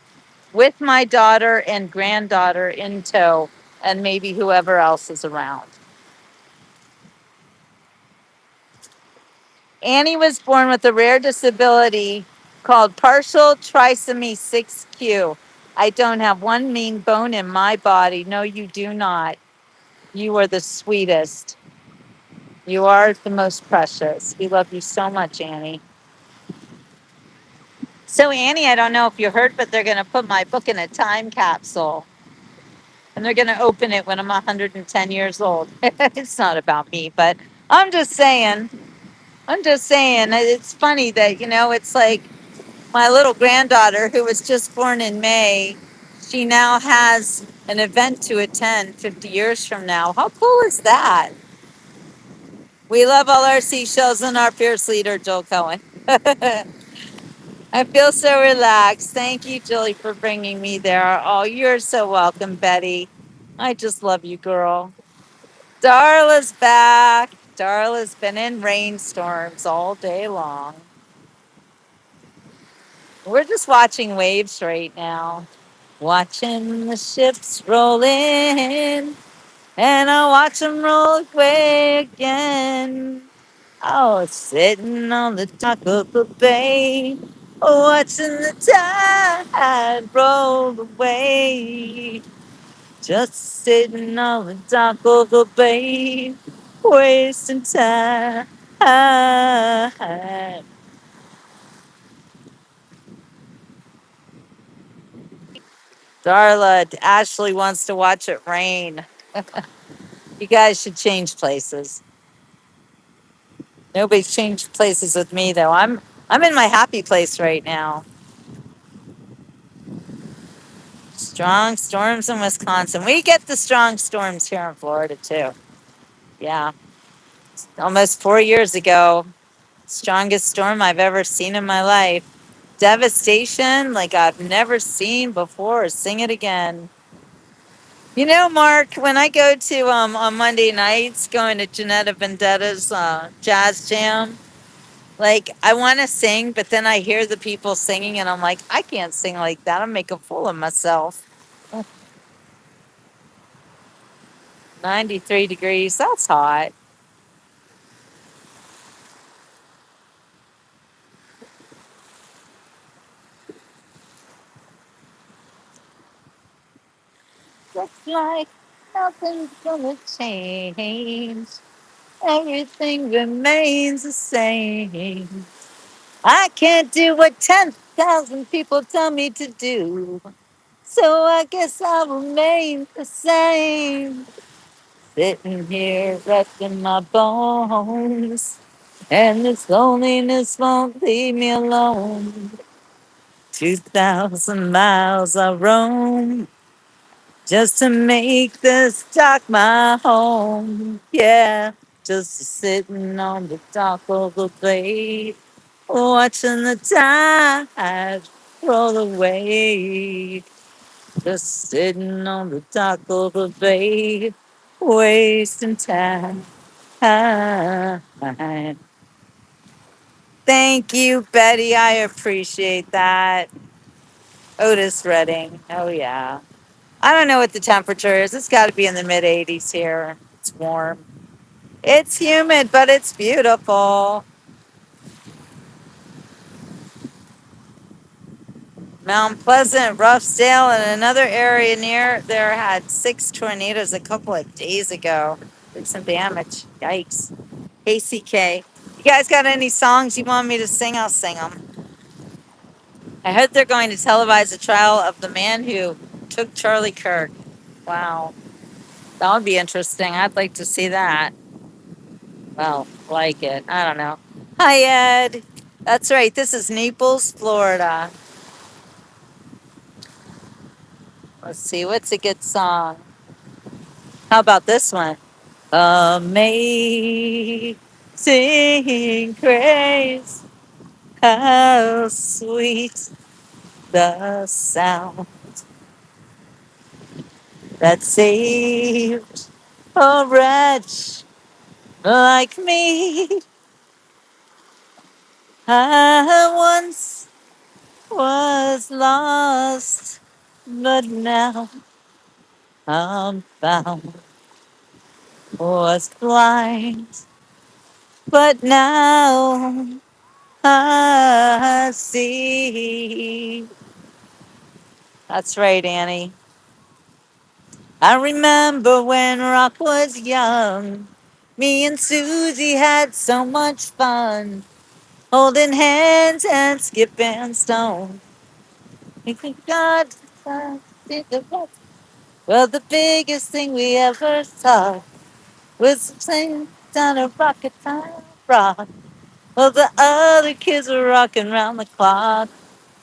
with my daughter and granddaughter in tow, and maybe whoever else is around. Annie was born with a rare disability called partial trisomy 6Q. I don't have one mean bone in my body. No, you do not. You are the sweetest. You are the most precious. We love you so much, Annie. So, Annie, I don't know if you heard, but they're going to put my book in a time capsule and they're going to open it when I'm 110 years old. It's not about me, but I'm just saying, I'm just saying, it's funny that, it's like my little granddaughter, who was just born in May, she now has an event to attend 50 years from now. How cool is that? We love all our seashells and our fierce leader, Joel Cohen. I feel so relaxed. Thank you, Julie, for bringing me there. Oh, you're so welcome, Betty. I just love you, girl. Darla's back. Darla's been in rainstorms all day long. We're just watching waves right now. Watching the ships roll in, and I watch them roll away again. Oh, sitting on the dock of the bay, watching the tide roll away. Just sitting on the dock of the bay, wasting time. Darla, Ashley wants to watch it rain. You guys should change places. Nobody's changed places with me though. I'm in my happy place right now. Strong storms in Wisconsin. We get the strong storms here in Florida too. Yeah. Almost 4 years ago, strongest storm I've ever seen in my life. Devastation like I've never seen before. Sing it again. Mark, when I go to on Monday nights going to Janetta Vendetta's jazz jam, like I want to sing, but then I hear the people singing and I'm like, I can't sing like that. I'm making a fool of myself. 93 degrees. That's hot. Looks like nothing's gonna change. Everything remains the same. I can't do what 10,000 people tell me to do. So I guess I'll remain the same. Sitting here resting my bones. And this loneliness won't leave me alone. 2,000 miles I roam just to make this dock my home. Yeah, just sitting on the dock of the bay, watching the tide roll away. Just sitting on the dock of the bay, wasting time. Thank you, Betty. I appreciate that. Otis Redding. Oh, yeah. I don't know what the temperature is. It's got to be in the mid 80s here. It's warm. It's humid, but it's beautiful. Mount Pleasant, Roughdale, and another area near there had 6 tornadoes a couple of days ago. Did some damage. Yikes. Hey, CK. You guys got any songs you want me to sing? I'll sing them. I heard they're going to televise the trial of the man who took Charlie Kirk. Wow. That would be interesting. I'd like to see that. Well, like it. I don't know. Hi, Ed. That's right. This is Naples, Florida. Let's see. What's a good song? How about this one? Amazing Sing praise. How sweet the sound that saved a wretch like me. I once was lost, but now I'm found. Was blind, but now I see. That's right, Annie. I remember when Rock was young. Me and Susie had so much fun, holding hands and skipping stone. We think God did the best. Well, the biggest thing we ever saw was playing down a rocket time rock. Well, the other kids were rocking round the clock.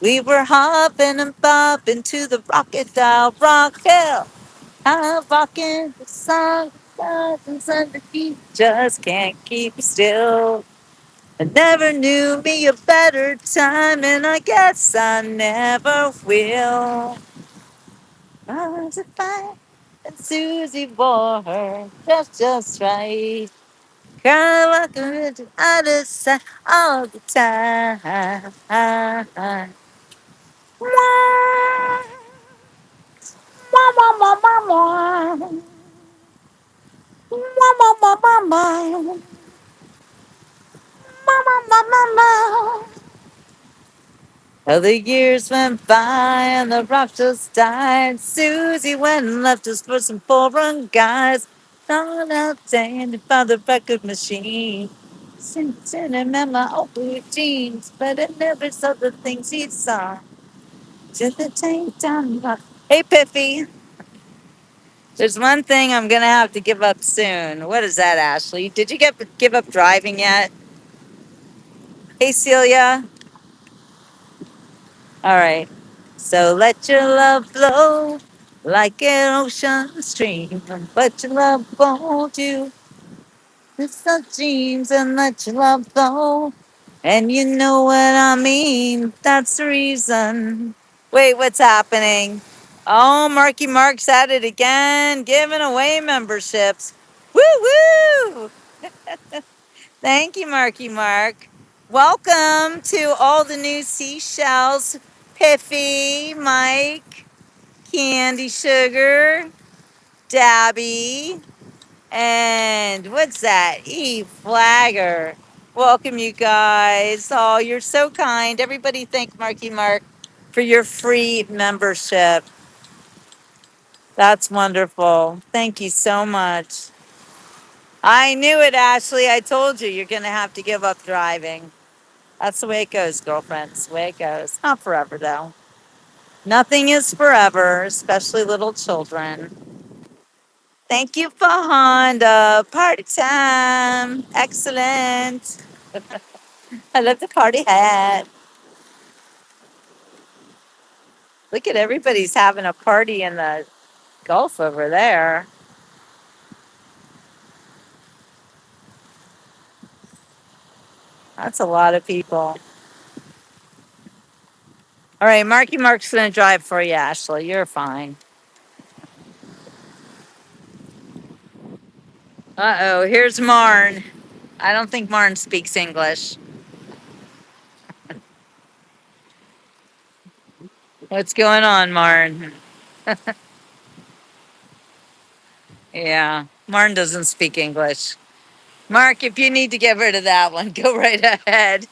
We were hopping and bopping to the rocket dial rock hell. I'm rocking the song, and the beat just can't keep still. I never knew me a better time, and I guess I never will. I was a fine, and Susie wore her just right. Girl, walking to the other side all the time. Wah, wah, wah, wah, wah, wah. Wah, wah, wah, wah, wah. Wah, wah, wah, wah, wah. Well, the years went by and the rock just died. Susie went and left us for some foreign guys. Gone out there and found the record machine. Sitting in my old blue jeans, but I never saw the things he saw. To the tank down the rock. Hey, Piffy. There's one thing I'm gonna have to give up soon. What is that, Ashley? Did you give up driving yet? Hey, Celia. All right. So let your love flow like an ocean stream. Let your love hold you with some dreams and let your love flow. And you know what I mean. That's the reason. Wait, what's happening? Oh, Marky Mark's at it again, giving away memberships. Woo woo! Thank you, Marky Mark. Welcome to all the new seashells. Piffy, Mike, Candy Sugar, Dabby, and what's that? Eve Flagger. Welcome, you guys. Oh, you're so kind. Everybody thank Marky Mark for your free membership. That's wonderful. Thank you so much. I knew it, Ashley. I told you you're going to have to give up driving. That's the way it goes, girlfriend. That's the way it goes. Not forever, though. Nothing is forever, especially little children. Thank you for Honda. Party time. Excellent. I love the party hat. Look at everybody's having a party in the Gulf over there. That's a lot of people. All right, Marky Mark's going to drive for you, Ashley. You're fine. Uh-oh, here's Marn. I don't think Marn speaks English. What's going on, Marn? Yeah, Marn doesn't speak English. Mark, if you need to get rid of that one, go right ahead.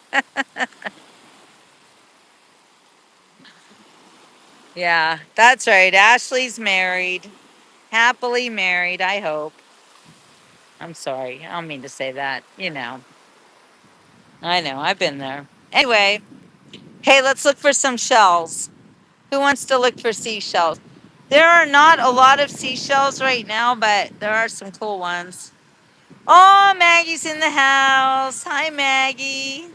Yeah, that's right. Ashley's married. Happily married, I hope. I'm sorry. I don't mean to say that. You know. I know. I've been there. Anyway, hey, let's look for some shells. Who wants to look for seashells? There are not a lot of seashells right now, but there are some cool ones. Oh, Maggie's in the house. Hi, Maggie.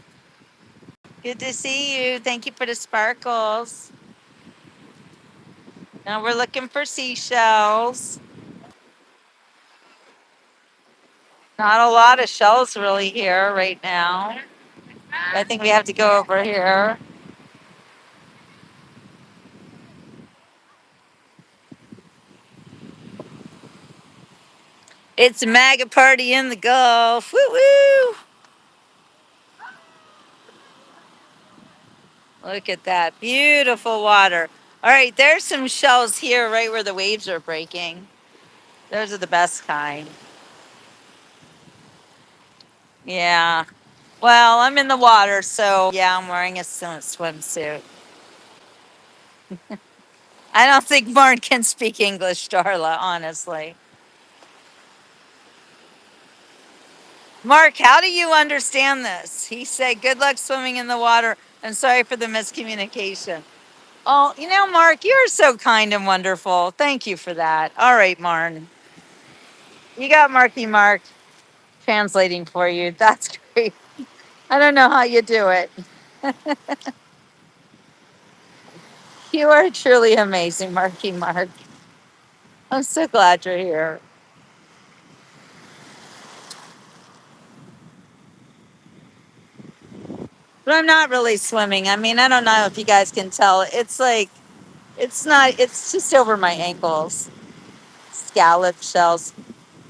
Good to see you. Thank you for the sparkles. Now we're looking for seashells. Not a lot of shells really here right now. I think we have to go over here. It's a MAGA party in the Gulf. Woo woo! Look at that. Beautiful water. All right, there's some shells here right where the waves are breaking. Those are the best kind. Yeah. Well, I'm in the water, so yeah, I'm wearing a swimsuit. I don't think Martin can speak English, Darla, honestly. Mark, how do you understand this? He said, good luck swimming in the water and sorry for the miscommunication. Oh, Mark, you're so kind and wonderful. Thank you for that. All right, Martin. You got Marky Mark translating for you. That's great. I don't know how you do it. You are truly amazing, Marky Mark. I'm so glad you're here. But I'm not really swimming. I mean, I don't know if you guys can tell. It's like, it's not, it's just over my ankles. Scallop shells.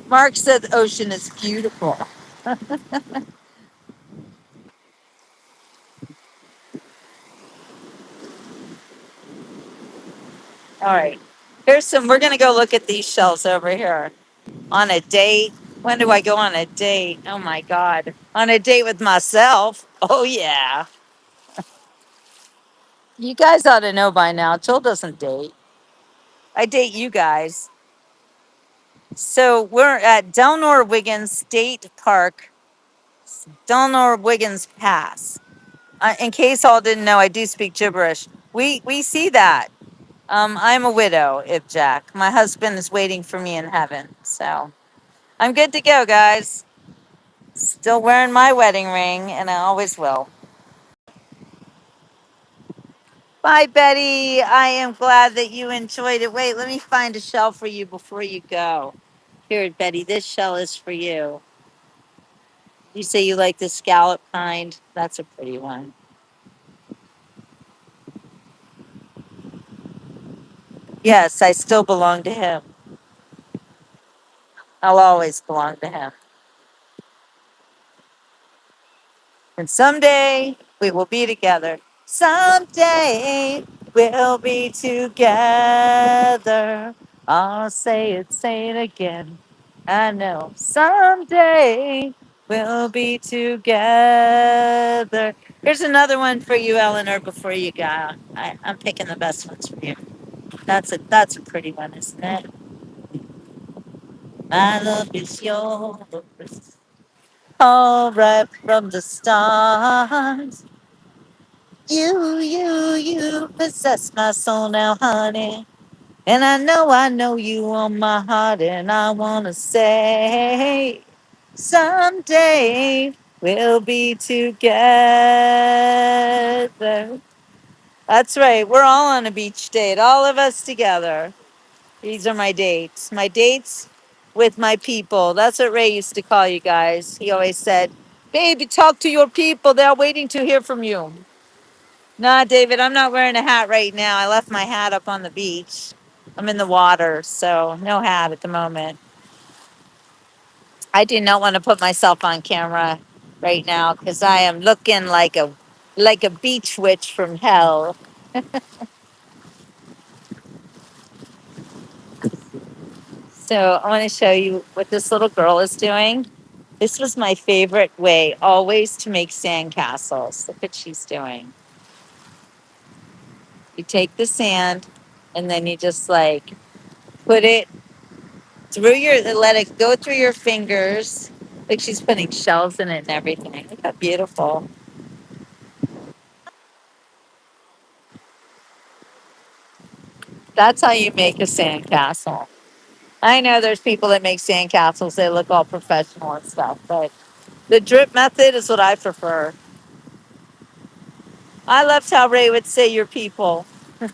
Mark said the ocean is beautiful. All right. We're going to go look at these shells over here. On a date. When do I go on a date? Oh my God. On a date with myself. Oh, yeah. You guys ought to know by now. Jill doesn't date. I date you guys. So we're at Delnor Wiggins State Park, Delnor Wiggins Pass. In case all didn't know, I do speak gibberish. We see that. I'm a widow, if Jack. My husband is waiting for me in heaven. So I'm good to go, guys. Still wearing my wedding ring, and I always will. Bye, Betty. I am glad that you enjoyed it. Wait, let me find a shell for you before you go. Here, Betty, this shell is for you. You say you like the scallop kind. That's a pretty one. Yes, I still belong to him. I'll always belong to him. And someday we will be together. Someday we'll be together. I'll say it again. I know someday we'll be together. Here's another one for you, Eleanor, before you go. I'm picking the best ones for you. That's a pretty one, isn't it? My love is yours. All right from the stars. You possess my soul now, honey. And I know you on my heart, and I wanna say, someday we'll be together. That's right, we're all on a beach date, all of us together. These are my dates. My dates with my people. That's what Ray used to call you guys. He always said, baby, talk to your people. They're waiting to hear from you. Nah, David, I'm not wearing a hat right now. I left my hat up on the beach. I'm in the water, so no hat at the moment. I do not want to put myself on camera right now because I am looking like a beach witch from hell. So I want to show you what this little girl is doing. This was my favorite way always to make sandcastles. Look what she's doing. You take the sand and then you just like put it let it go through your fingers. Like she's putting shells in it and everything. Look how beautiful. That's how you make a sandcastle. I know there's people that make sandcastles, they look all professional and stuff, but the drip method is what I prefer. I loved how Ray would say your people.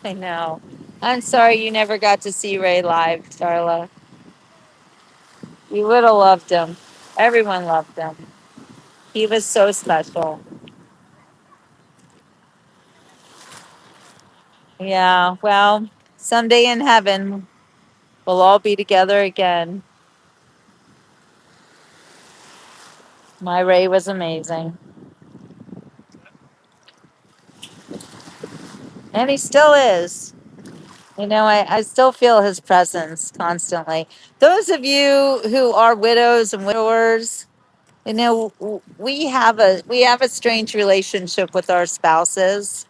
I know. I'm sorry you never got to see Ray live, Darla. You would have loved him. Everyone loved him. He was so special. Yeah, well, someday in heaven, we'll all be together again. My Ray was amazing. And he still is. I still feel his presence constantly. Those of you who are widows and widowers, we have a strange relationship with our spouses.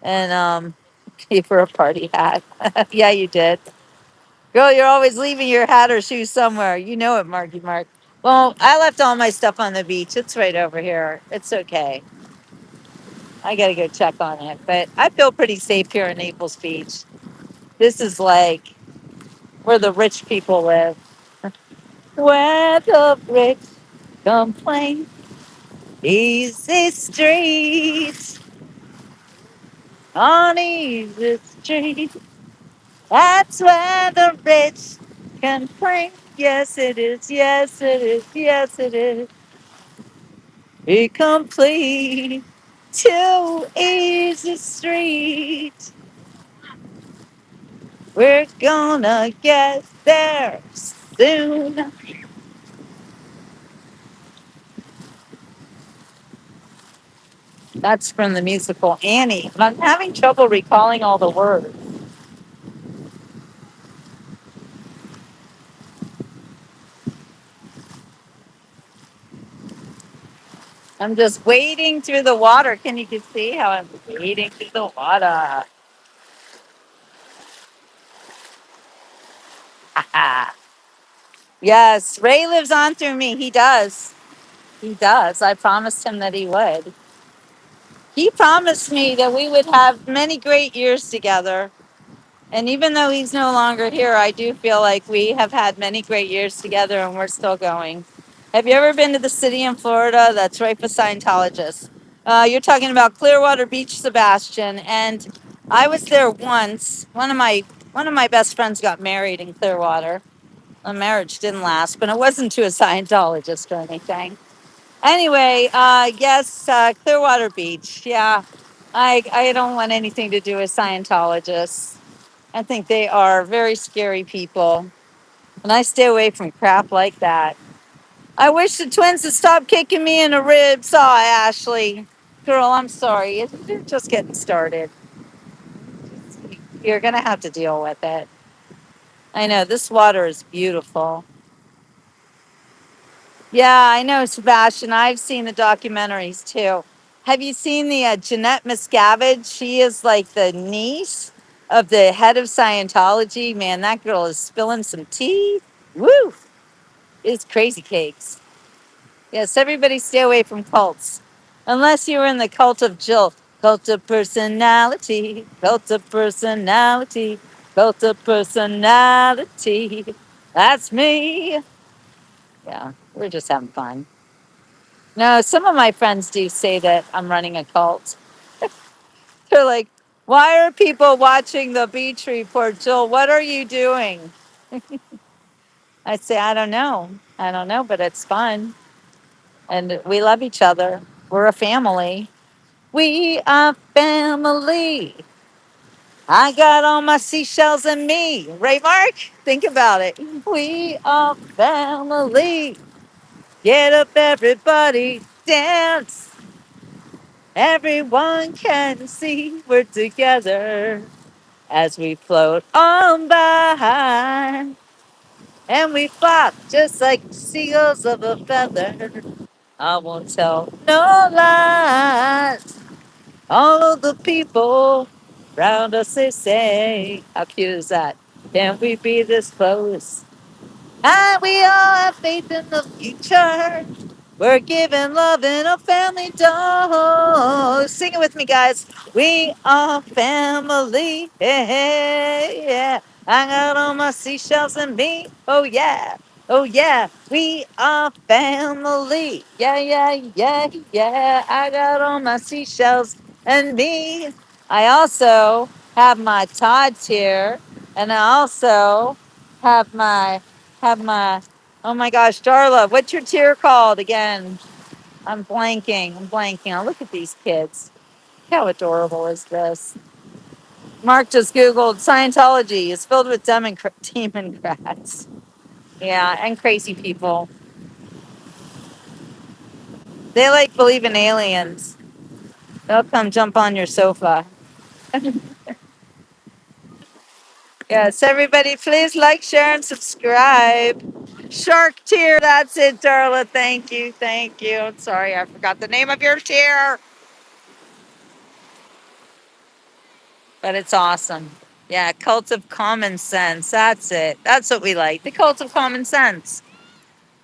And keep her a party hat. Yeah, you did. Girl, you're always leaving your hat or shoes somewhere. You know it, Marky Mark. Well, I left all my stuff on the beach. It's right over here. It's okay. I got to go check on it. But I feel pretty safe here in Naples Beach. This is like where the rich people live. Where the rich complain. Easy streets on easy street. That's where the rich complain. Yes, it is. Yes, it is. Yes, it is. Be complete. Too easy street. We're gonna get there soon. That's from the musical Annie. But I'm having trouble recalling all the words. I'm just wading through the water. Can you just see how I'm wading through the water? Yes, Ray lives on through me. He does. He does. I promised him that he would. He promised me that we would have many great years together. And even though he's no longer here, I do feel like we have had many great years together and we're still going. Have you ever been to the city in Florida that's right for Scientologists? You're talking about Clearwater Beach, Sebastian, and I was there once. One of my best friends got married in Clearwater. The marriage didn't last, but it wasn't to a Scientologist or anything. Anyway, yes, Clearwater Beach. Yeah, I don't want anything to do with Scientologists. I think they are very scary people, and I stay away from crap like that. I wish the twins would stop kicking me in the ribs. Oh, Ashley, girl, I'm sorry. You're just getting started. You're gonna have to deal with it. I know this water is beautiful. Yeah, I know, Sebastian. I've seen the documentaries too. Have you seen the Jeanette Miscavige? She is like the niece of the head of Scientology. Man, that girl is spilling some tea. Woo! It's crazy cakes. Yes, everybody stay away from cults. Unless you're in the cult of Jill. Cult of personality. Cult of personality. Cult of personality. That's me. Yeah, we're just having fun. No, some of my friends do say that I'm running a cult. They're like, why are people watching the beach report? Jill, what are you doing? I say, I don't know. I don't know, but it's fun. And we love each other. We're a family. We are family. I got all my seashells and me. Right, Mark? Think about it. We are family. Get up, everybody. Dance. Everyone can see we're together as we float on by. And we flop just like seagulls of a feather. I won't tell no lies. All of the people round us they say, how cute is that? Can we be this close? And we all have faith in the future. We're giving love in a family dose. Sing it with me, guys. We are family. Yeah, yeah, yeah. I got all my seashells and me. Oh, yeah. Oh, yeah. We are family. Yeah, yeah, yeah, yeah. I got all my seashells and me. I also have my Todd's here. And I also have my Oh my gosh, Darla, what's your tier called again? I'm blanking. I'm blanking. Oh, look at these kids. How adorable is this? Mark just Googled Scientology is filled with Democrats. Yeah, and crazy people. They like believe in aliens. They'll come jump on your sofa. Yes, everybody, please like, share, and subscribe. Shark tier, that's it, Darla. Thank you, thank you. I'm sorry, I forgot the name of your tier, but it's awesome. Yeah, cult of common sense. That's it. That's what we like. The cult of common sense.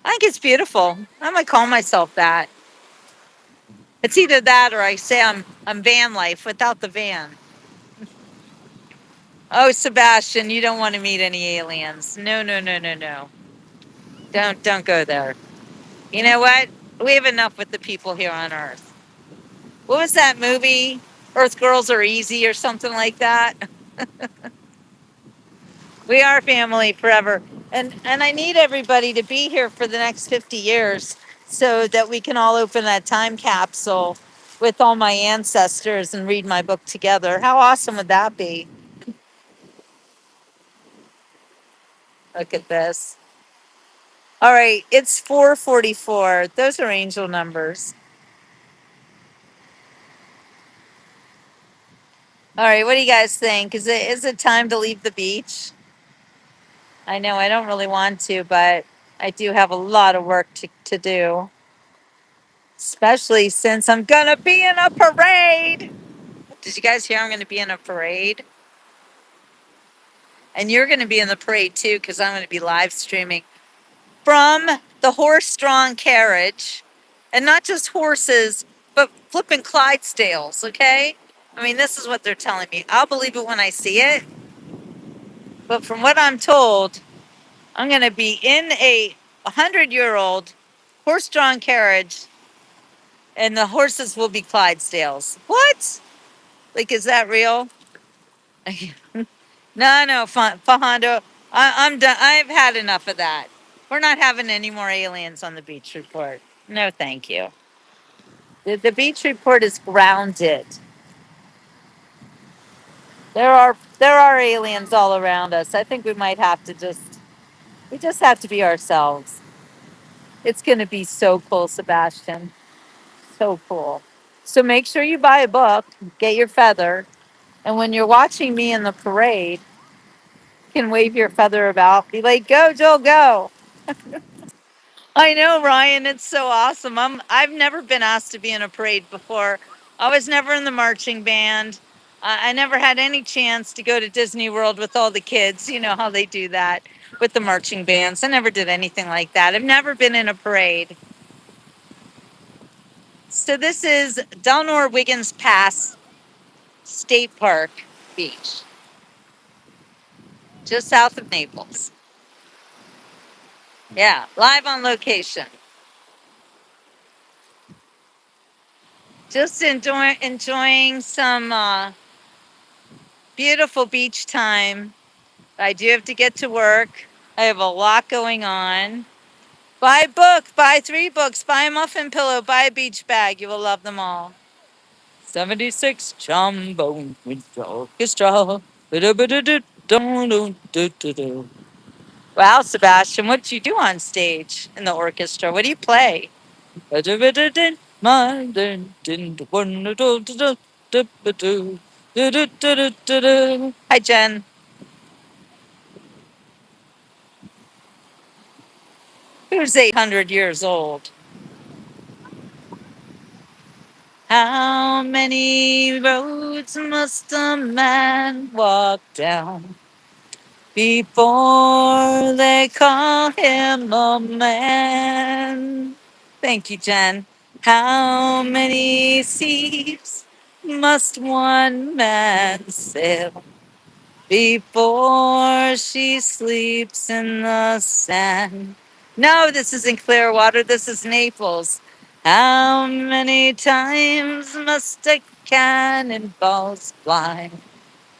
I think it's beautiful. I might call myself that. It's either that or I say I'm van life without the van. Oh, Sebastian, you don't want to meet any aliens. No, no, no, no, no. Don't go there. You know what? We have enough with the people here on Earth. What was that movie? Earth Girls Are Easy or something like that. We are family forever. And I need everybody to be here for the next 50 years so that we can all open that time capsule with all my ancestors and read my book together. How awesome would that be? Look at this. All right, it's 444. Those are angel numbers. All right, what do you guys think? Is it time to leave the beach? I know I don't really want to, but I do have a lot of work to do, especially since I'm gonna be in a parade. Did you guys hear I'm gonna be in a parade? And you're gonna be in the parade too, because I'm gonna be live streaming from the horse-drawn carriage, and not just horses, but flipping Clydesdales. Okay, I mean this is what they're telling me. I'll believe it when I see it, but from what I'm told, I'm going to be in a 100-year-old horse-drawn carriage, and the horses will be Clydesdales. What? Like, is that real? No, no, Fajondo. I'm done. I've had enough of that. We're not having any more aliens on the beach report. No, thank you. The beach report is grounded. There are aliens all around us. I think we might have to we just have to be ourselves. It's going to be so cool, Sebastian. So cool. So make sure you buy a book, get your feather, and when you're watching me in the parade, you can wave your feather about, be like, "Go, Joel, go!" I know, Ryan. It's so awesome. I've never been asked to be in a parade before. I was never in the marching band. I never had any chance to go to Disney World with all the kids. You know how they do that with the marching bands. I never did anything like that. I've never been in a parade. So this is Delnor Wiggins Pass State Park Beach, just south of Naples. Yeah, live on location. Just enjoying some beautiful beach time. I do have to get to work. I have a lot going on. Buy a book, buy 3 books, buy a muffin pillow, buy a beach bag. You will love them all. 76 trombone with the orchestra. Wow, Sebastian, what do you do on stage in the orchestra? What do you play? Hi, Jen. Who's 800 years old? How many roads must a man walk down before they call him a man? Thank you, Jen. How many seas must one man sail before she sleeps in the sand? No, this isn't Clearwater. This is Naples. How many times must a cannonballs fly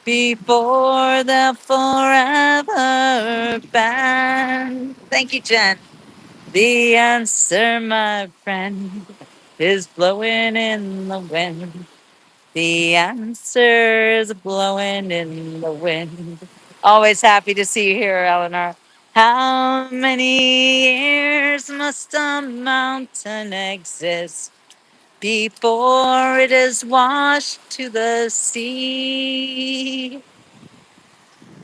before they're forever banned? Thank you, Jen. The answer, my friend, is blowing in the wind. The answer is blowing in the wind. Always happy to see you here, Eleanor. How many years must a mountain exist before it is washed to the sea?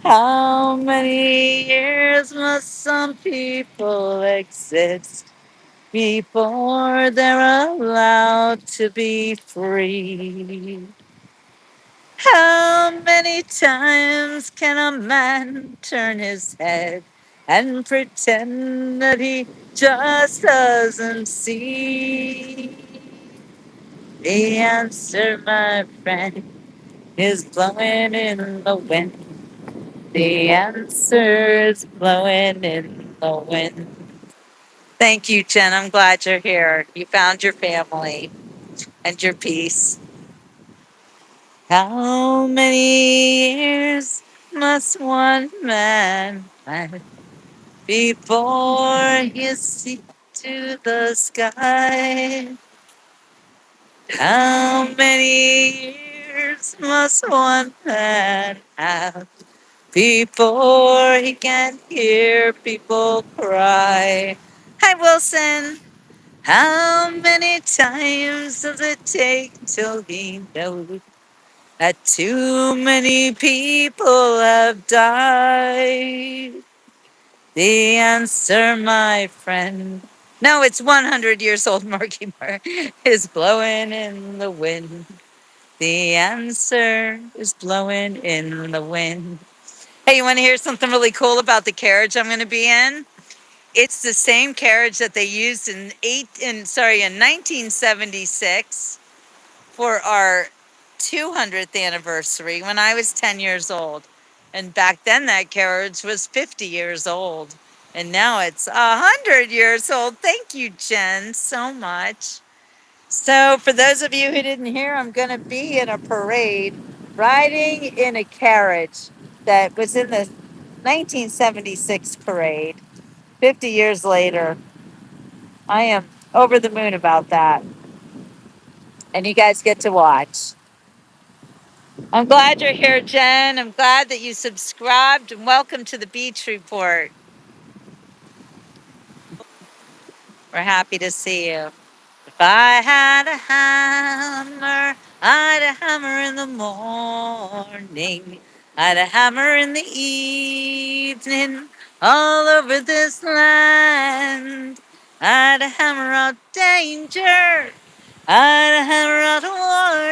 How many years must some people exist before they're allowed to be free? How many times can a man turn his head and pretend that he just doesn't see? The answer, my friend, is blowing in the wind. The answer is blowing in the wind. Thank you, Jen. I'm glad you're here. You found your family and your peace. How many years must one man live before he sees to the sky? How many years must one man have before he can hear people cry? Hi, Wilson. How many times does it take till he knows that too many people have died? The answer, my friend. No, it's 100 years old, Marky Mark, is blowing in the wind. The answer is blowing in the wind. Hey, you want to hear something really cool about the carriage I'm going to be in? It's the same carriage that they used in 1976 for our 200th anniversary when I was 10 years old. And back then that carriage was 50 years old. And now it's 100 years old. Thank you, Jen, so much. So, for those of you who didn't hear, I'm going to be in a parade riding in a carriage that was in the 1976 parade. 50 years later, I am over the moon about that. And you guys get to watch. I'm glad you're here, Jen. I'm glad that you subscribed and welcome to the Beach Report. We're happy to see you. If I had a hammer, I'd a hammer in the morning. I'd a hammer in the evening, all over this land. I'd a hammer out danger. I'd hammer out a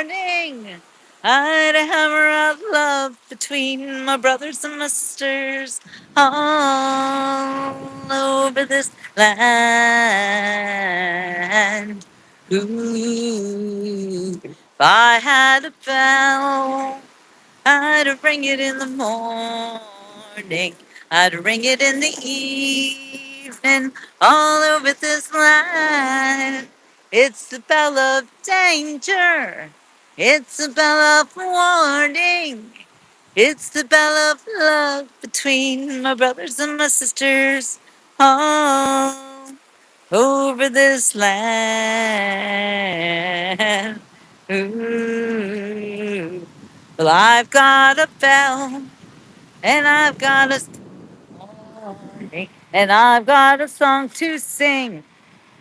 warning. I'd hammer out love between my brothers and my sisters all over this land. Ooh, if I had a bell, I'd ring it in the morning. I'd ring it in the evening, all over this land. It's the bell of danger. It's the bell of warning. It's the bell of love between my brothers and my sisters all over this land. Ooh. Well, I've got a bell and I've got a story and I've got a song to sing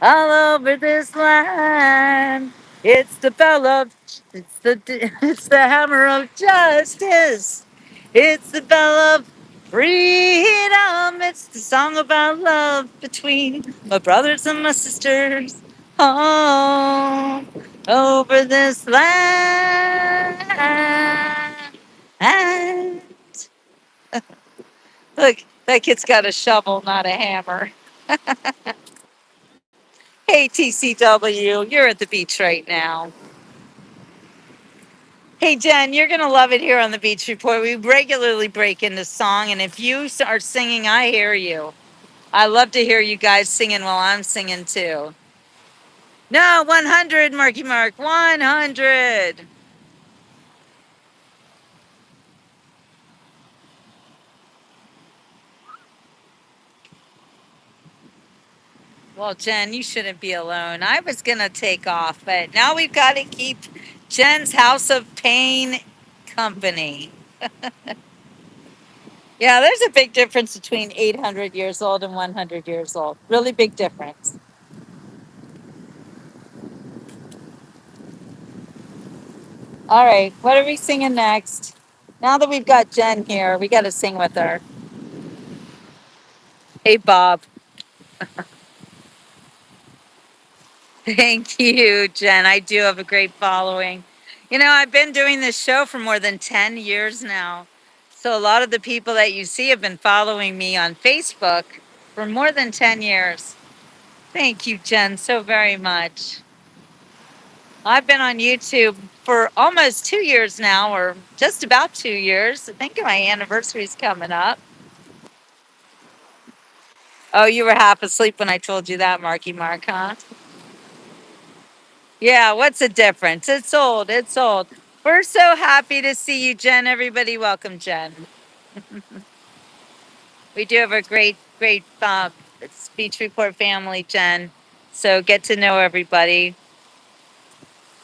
all over this land. It's the bell of, it's the hammer of justice. It's the bell of freedom. It's the song about love between my brothers and my sisters all over this land. And look, that kid's got a shovel, not a hammer. Hey, TCW, you're at the beach right now. Hey, Jen, you're going to love it here on the Beach Report. We regularly break into song, and if you are singing, I hear you. I love to hear you guys singing while I'm singing too. No, 100, Marky Mark, 100. Well, Jen, you shouldn't be alone. I was going to take off, but now we've got to keep Jen's House of Pain company. Yeah, there's a big difference between 800 years old and 100 years old. Really big difference. All right, what are we singing next? Now that we've got Jen here, we got to sing with her. Hey, Bob. Thank you, Jen. I do have a great following. You know, I've been doing this show for more than 10 years now. So a lot of the people that you see have been following me on Facebook for more than 10 years. Thank you, Jen, so very much. I've been on YouTube for almost 2 years now, or just about 2 years. I think my anniversary's coming up. Oh, you were half asleep when I told you that, Marky Mark, huh? Yeah, what's the difference? It's old. It's old. We're so happy to see you, Jen. Everybody, welcome, Jen. We do have a great speech report family, Jen. So get to know everybody.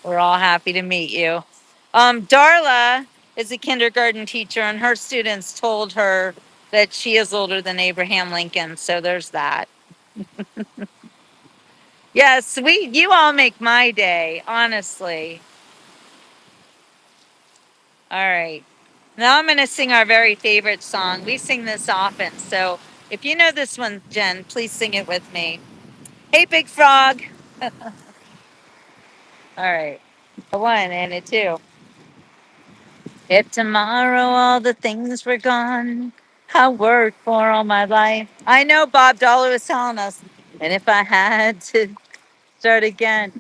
We're all happy to meet you. Darla is a kindergarten teacher, and her students told her that she is older than Abraham Lincoln. So there's that. Yes, you all make my day, honestly. All right. Now I'm going to sing our very favorite song. We sing this often. So if you know this one, Jen, please sing it with me. Hey, Big Frog. All right. A one and a two. If tomorrow all the things were gone, I worked for all my life. I know Bob Dollar was telling us. And if I had to start again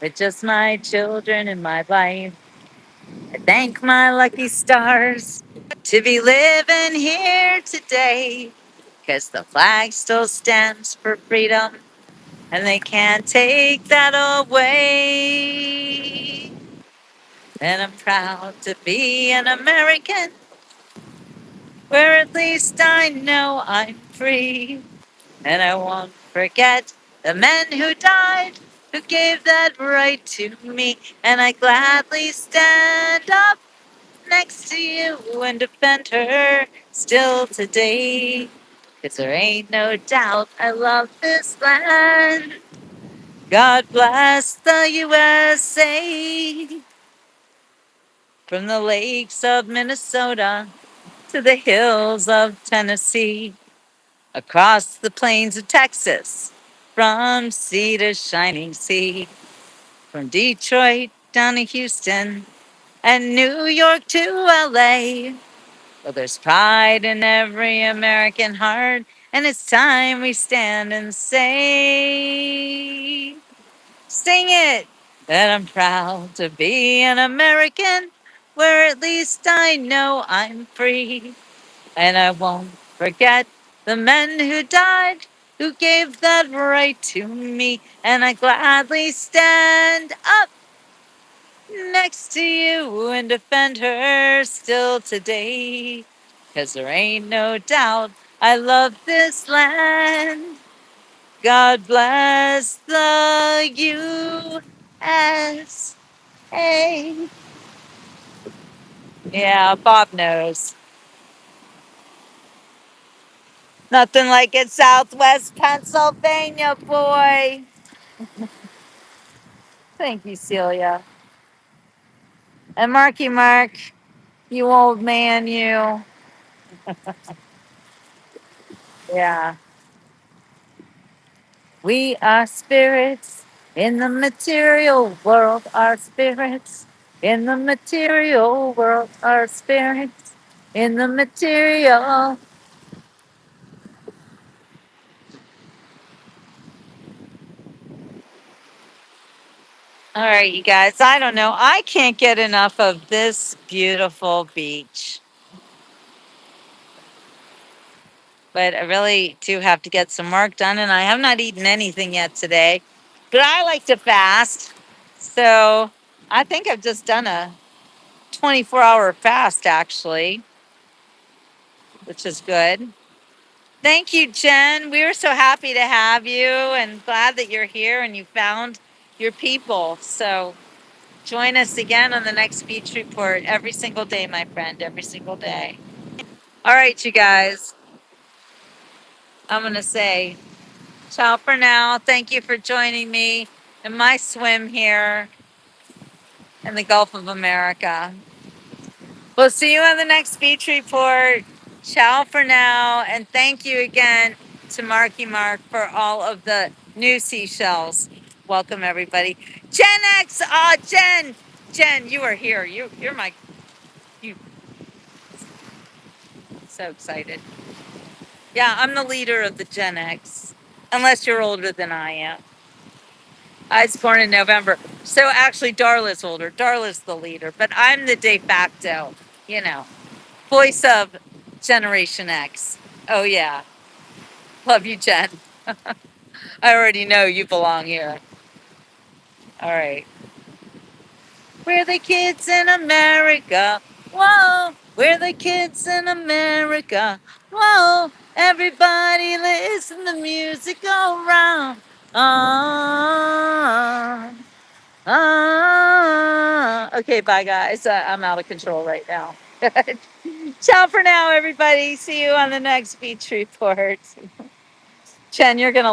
with just my children and my wife, I thank my lucky stars to be living here today. 'Cause the flag still stands for freedom, and they can't take that away. And I'm proud to be an American, where at least I know I'm free. And I won't forget the men who died, who gave that right to me. And I gladly stand up next to you and defend her still today. 'Cause there ain't no doubt I love this land. God bless the USA. From the lakes of Minnesota to the hills of Tennessee, across the plains of Texas, from sea to shining sea, from Detroit down to Houston and New York to LA. Well, there's pride in every American heart, and it's time we stand and say, sing it, that I'm proud to be an American, where at least I know I'm free. And I won't forget the men who died, who gave that right to me. And I gladly stand up next to you and defend her still today. 'Cause there ain't no doubt I love this land. God bless the USA. Yeah, Bob knows. Nothing like it, Southwest Pennsylvania, boy. Thank you, Celia. And Marky Mark, you old man, you. Yeah. We are spirits in the material world, our spirits in the material world, our spirits in the material. All right, you guys, I don't know. I can't get enough of this beautiful beach, but I really do have to get some work done, and I have not eaten anything yet today. But I like to fast, so I think I've just done a 24-hour fast, actually, which is good. Thank you, Jen. We were so happy to have you and glad that you're here and you found your people. So join us again on the next Beach Report every single day, my friend, every single day. All right, you guys, I'm going to say ciao for now. Thank you for joining me in my swim here in the Gulf of America. We'll see you on the next Beach Report. Ciao for now. And thank you again to Marky Mark for all of the new seashells. Welcome, everybody. Gen X. Jen, you are here. You're my, you so excited. Yeah, I'm the leader of the Gen X, unless you're older than I am. I was born in November. So actually, Darla's older. Darla's the leader, but I'm the de facto, you know, voice of Generation X. Oh, yeah. Love you, Jen. I already know you belong here. All right. We're the kids in America. Whoa. We're the kids in America. Whoa. Everybody listen to music go round. Ah. Ah. Okay, bye, guys. I'm out of control right now. Ciao for now, everybody. See you on the next Beach Report. Jen, you're going to